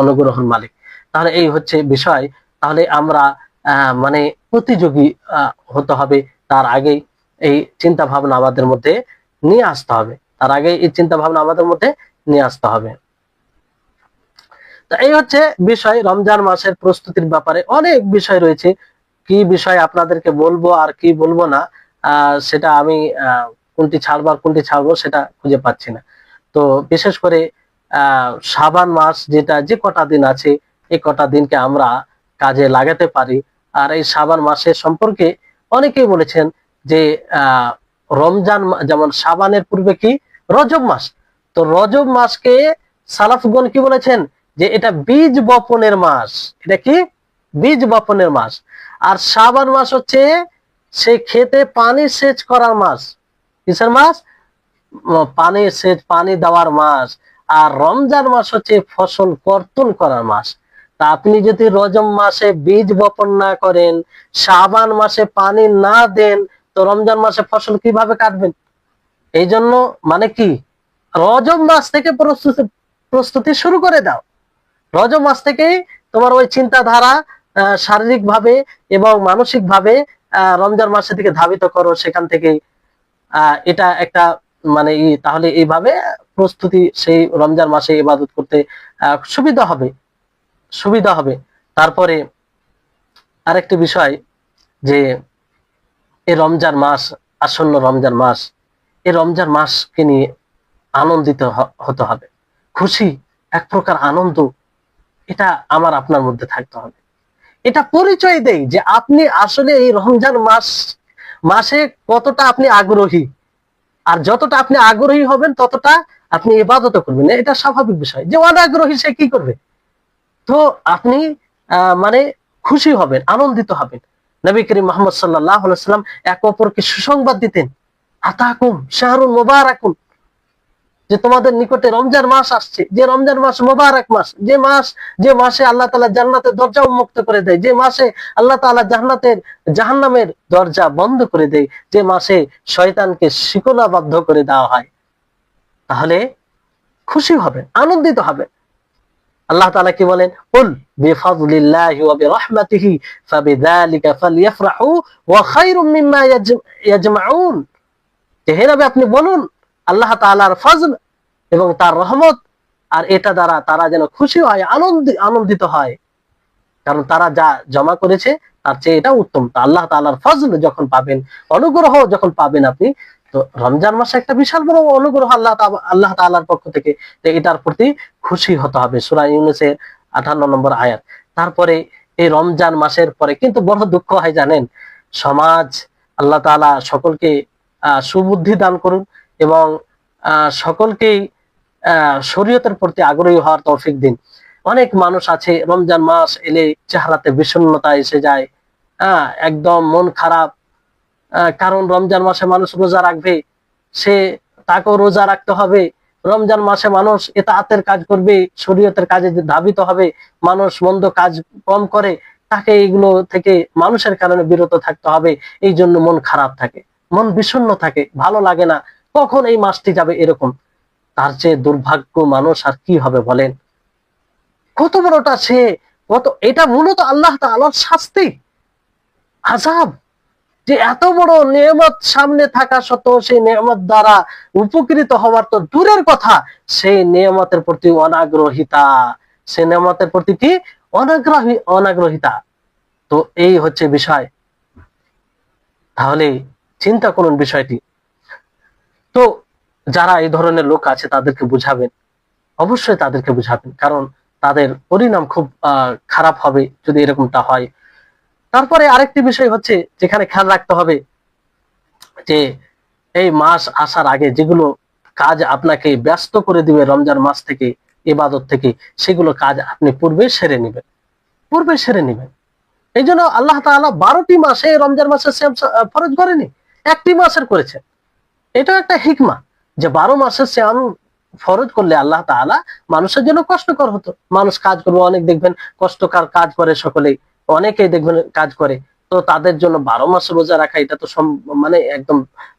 অনুগ্রহের মালিক। তাহলে এই হচ্ছে বিষয়। তাহলে আমরা মানে প্রতিযোগী হতে হবে, তার আগেই এই চিন্তা ভাবনা আমাদের মধ্যে নিয়ে আসতে হবে, তো এই হচ্ছে বিষয়। রমজান মাসের প্রস্তুতির ব্যাপারে অনেক বিষয় রয়েছে, কি বিষয় আপনাদেরকে বলবো আর কি বলবো না সেটা আমি কোনটি ছাড়বো আর কোনটি ছাড়বো সেটা খুঁজে পাচ্ছি না। তো বিশেষ করে শাবান মাস যেটা যে কটা দিন আছে এই কটা দিনকে আমরা কাজে লাগাতে পারি। আর এই শাবান মাসের সম্পর্কে অনেকেই বলেছেন যে রমজান যেমন শাবানের পূর্বে কি রজব মাস, তো রজব মাসকে সালাফগণ কি বলেছেন যে এটা বীজ বপনের মাস। এটা কি বীজ বপনের মাস। আর শাবান মাস হচ্ছে সে খেতে পানি সেচ করার মাস। কিসের মাস? পানি সেচ, পানি দেওয়ার মাস। আর রমজান মাস হচ্ছে ফসল কর্তন করার মাস। তা আপনি যদি রজব মাসে বীজ বপন না করেন, শাবান মাসে পানি না দেন, তো রমজান মাসে ফসল কিভাবে কাটবেন? এই জন্য মানে কি রজব মাস থেকে প্রস্তুতি শুরু করে দাও। রজব মাস থেকেই তোমার ওই চিন্তাধারা শারীরিক ভাবে এবং মানসিক ভাবে রমজান মাসের দিকে ধাবিত করো। সেখান থেকে এটা একটা মানে তাহলে এইভাবে প্রস্তুতি সেই রমজান মাসে ইবাদত করতে সুবিধা হবে, সুবিধা হবে। তারপরে আরেকটি বিষয় যে এই রমজান মাস, আসন্ন রমজান মাস, এই রমজান মাসকে নিয়ে আনন্দিত হতে হবে। খুশি, এক প্রকার আনন্দ, এটা আমার আপনার মধ্যে থাকতে হবে। এটা পরিচয় দেয় যে আপনি আসলে এই রমজান মাসে কতটা আপনি আগ্রহী। আর যতটা আপনি আগ্রহী হবেন ততটা আপনি ইবাদত করবেন। এটা স্বাভাবিক বিষয়। যে অনাগ্রহী সে কি করবে? তো আপনি মানে খুশি হবেন, আনন্দিত হবেন। নবী করিম মুহাম্মদ সাল্লাল্লাহু আলাইহি ওয়াসাল্লাম এক অপরকে সুসংবাদ দিতেন, আতাকুম শাহরুন মুবারাকুন, যে তোমাদের নিকটে রমজান মাস আসছে, যে রমজান মাস মুবারক মাস, যে মাসে আল্লাহ তাআলা জান্নাতের দরজা উন্মুক্ত করে দেয়, যে মাসে আল্লাহ তাআলা জাহান্নামের দরজা বন্ধ করে দেয়, যে মাসে শয়তানকে শিকলাবদ্ধ করে দেওয়া হয়। তাহলে খুশি হবেন, আনন্দিত হবেন। আল্লাহ তাআলা কি বলেন? কুল বিফাদলিল্লাহি ওয়া বিরহমাতিহি ফাবিযালিকা ফালইফরাহু ওয়া খায়রুম মিম্মা ইয়াজমাউন। যে হে নবী আপনি বলুন আল্লাহ তাআলার ফজল এবং তার রহমত, আর এটা দ্বারা তারা যেন খুশি হয়, আনন্দিত হয়। কারণ তারা যা জমা করেছে তার চেয়ে এটা উত্তম। তো আল্লাহ তাআলার ফজল যখন পাবেন, অনুগ্রহ যখন পাবেন আপনি, তো রমজান মাসে একটা বিশাল বড় অনুগ্রহ আল্লাহ তাআলার পক্ষ থেকে, তো এটার প্রতি খুশি হতে হবে। সূরা ইউনূসের 58 নম্বর আয়াত। তারপরে এই রমজান মাসের পরে কিন্তু বড় দুঃখ হয় জানেন, সমাজ, আল্লাহ তাআলা সকলকে সুবুদ্ধি দান করুন এবং সকলকেই শরীয়তের প্রতি আগ্রহী হওয়ার তৌফিক দিন। অনেক মানুষ আছে রমজান মাস এলে চেহারাতে বিষণ্ণতা এসে যায়, একদম মন খারাপ। কারণ রমজান মাসে মানুষ রোজা রাখবে, তাকেও রোজা রাখতে হবে। রমজান মাসে মানুষ ইতাআতের কাজ করবে, শরীয়তের কাজে ধাবিত হবে। মানুষ মন্দ কাজ কম করে, তাকে এগুলো থেকে মানুষের কারণে বিরত থাকতে হবে। এই জন্য মন খারাপ থাকে, মন বিষণ্ণ থাকে, ভালো লাগে না, কখন এই মাসটি যাবে এরকম। তার চেয়ে দুর্ভাগ্য মানুষ আর কি হবে বলেন? কত বড়টা সে, এটা মূলত আল্লাহ তাআলার শাস্তি, আযাব। যে এত বড় নিয়ামত সামনে থাকা সত্ত্বেও সেই নিয়ামত দ্বারা উপকৃত হওয়ার তো দূরের কথা, সেই নিয়ামতের প্রতি অনাগ্রহিতা, সেই নিয়ামতের প্রতি কি অনাগ্রহিতা। তো এই হচ্ছে বিষয়। তাহলে চিন্তা করুন বিষয়টি। তো যারা এই ধরনের লোক আছে তাদেরকে বুঝাবেন, অবশ্যই তাদেরকে বুঝাবেন, কারণ তাদের পরিণাম খুব খারাপ হবে যদি এরকমটা হয়। তারপরে আরেকটি বিষয় হচ্ছে যেখানে খেয়াল রাখতে হবে যে এই মাস আসার আগে যেগুলো কাজ আপনাকে ব্যস্ত করে দিবে রমজান মাস থেকে, ইবাদত থেকে, সেগুলো কাজ আপনি পূর্বে সেরে নেবেন। এই জন্য আল্লাহ তাআলা 12টি মাসে রমজান মাসে সিয়াম ফরজ করেনি, একটি মাসের করেছে। এটা একটা হিকমা যে 12 মাসের সিয়াম ফরজ করলে আল্লাহ তাআলা মানুষের জন্য কষ্টকর হতো। মানুষ কাজ করবে, অনেক দেখবেন কষ্টকর কাজ করে, সকলেই অনেকেই দেখবেন কাজ করে। তো তাদের জন্য 12 মাস রোজা রাখা এটা তো মানে একদম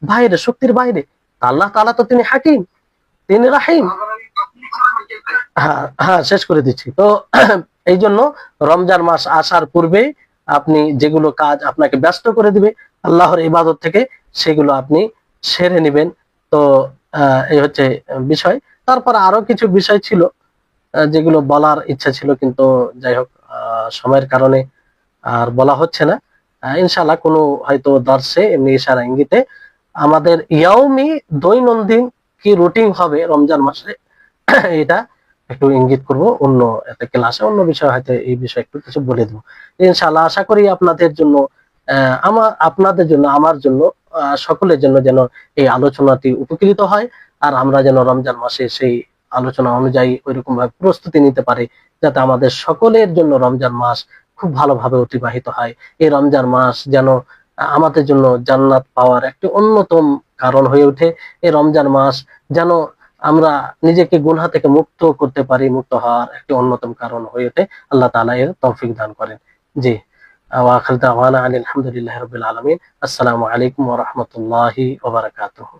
বাইরে, শক্তির বাইরে। আল্লাহ তাআলা তো তিনি হাকিম, তিনি রাহিম। হ্যাঁ, শেষ করে দিচ্ছি। তো এই জন্য রমজান মাস আসার পূর্বে আপনি যেগুলো কাজ আপনাকে ব্যস্ত করে দিবে আল্লাহর ইবাদত থেকে, সেগুলো আপনি সেরে নেবেন। তো এই হচ্ছে বিষয়। তারপর আরো কিছু বিষয় ছিল যেগুলো বলার ইচ্ছা ছিল, কিন্তু যাই হোক সময়ের কারণে আর বলা হচ্ছে না। ইনশাআল্লাহ কোনো হয়তো দর্শে এমনি ইশারা ইঙ্গিতে আমাদের ইয়াউমি দৈনন্দিন কি রুটিন হবে রমজান মাসে, এটা একটু ইঙ্গিত করব অন্য একটা ক্লাসে, অন্য বিষয় হয়তো এই বিষয়ে একটু কিছু বলে দেবো ইনশাআল্লাহ। আশা করি আপনাদের জন্য, আপনাদের জন্য, আমার জন্য, সকলের জন্য যেন এই আলোচনাটি উপকৃত হয়, আর আমরা যেন রমজান মাসে সেই আলোচনা অনুযায়ী ওইরকম ভাবে প্রস্তুতি নিতে পারি, যাতে আমাদের সকলের জন্য রমজান মাস খুব ভালোভাবে অতিবাহিত হয়। এই রমজান মাস যেন আমাদের জন্য জান্নাত পাওয়ার একটি অন্যতম কারণ হয়ে ওঠে। এই রমজান মাস যেন আমরা নিজেকে গুনাহ থেকে মুক্ত করতে পারি, মুক্ত হওয়ার একটি অন্যতম কারণ হয়ে ওঠে। আল্লাহ তাআলা এর তৌফিক দান করেন। জি, ওয়া আখিরু দাওয়ানা আলহামদুলিল্লাহি রাব্বিল আলামিন। আসসালামু আলাইকুম ওয়া রাহমাতুল্লাহি ওয়া বারাকাতুহু।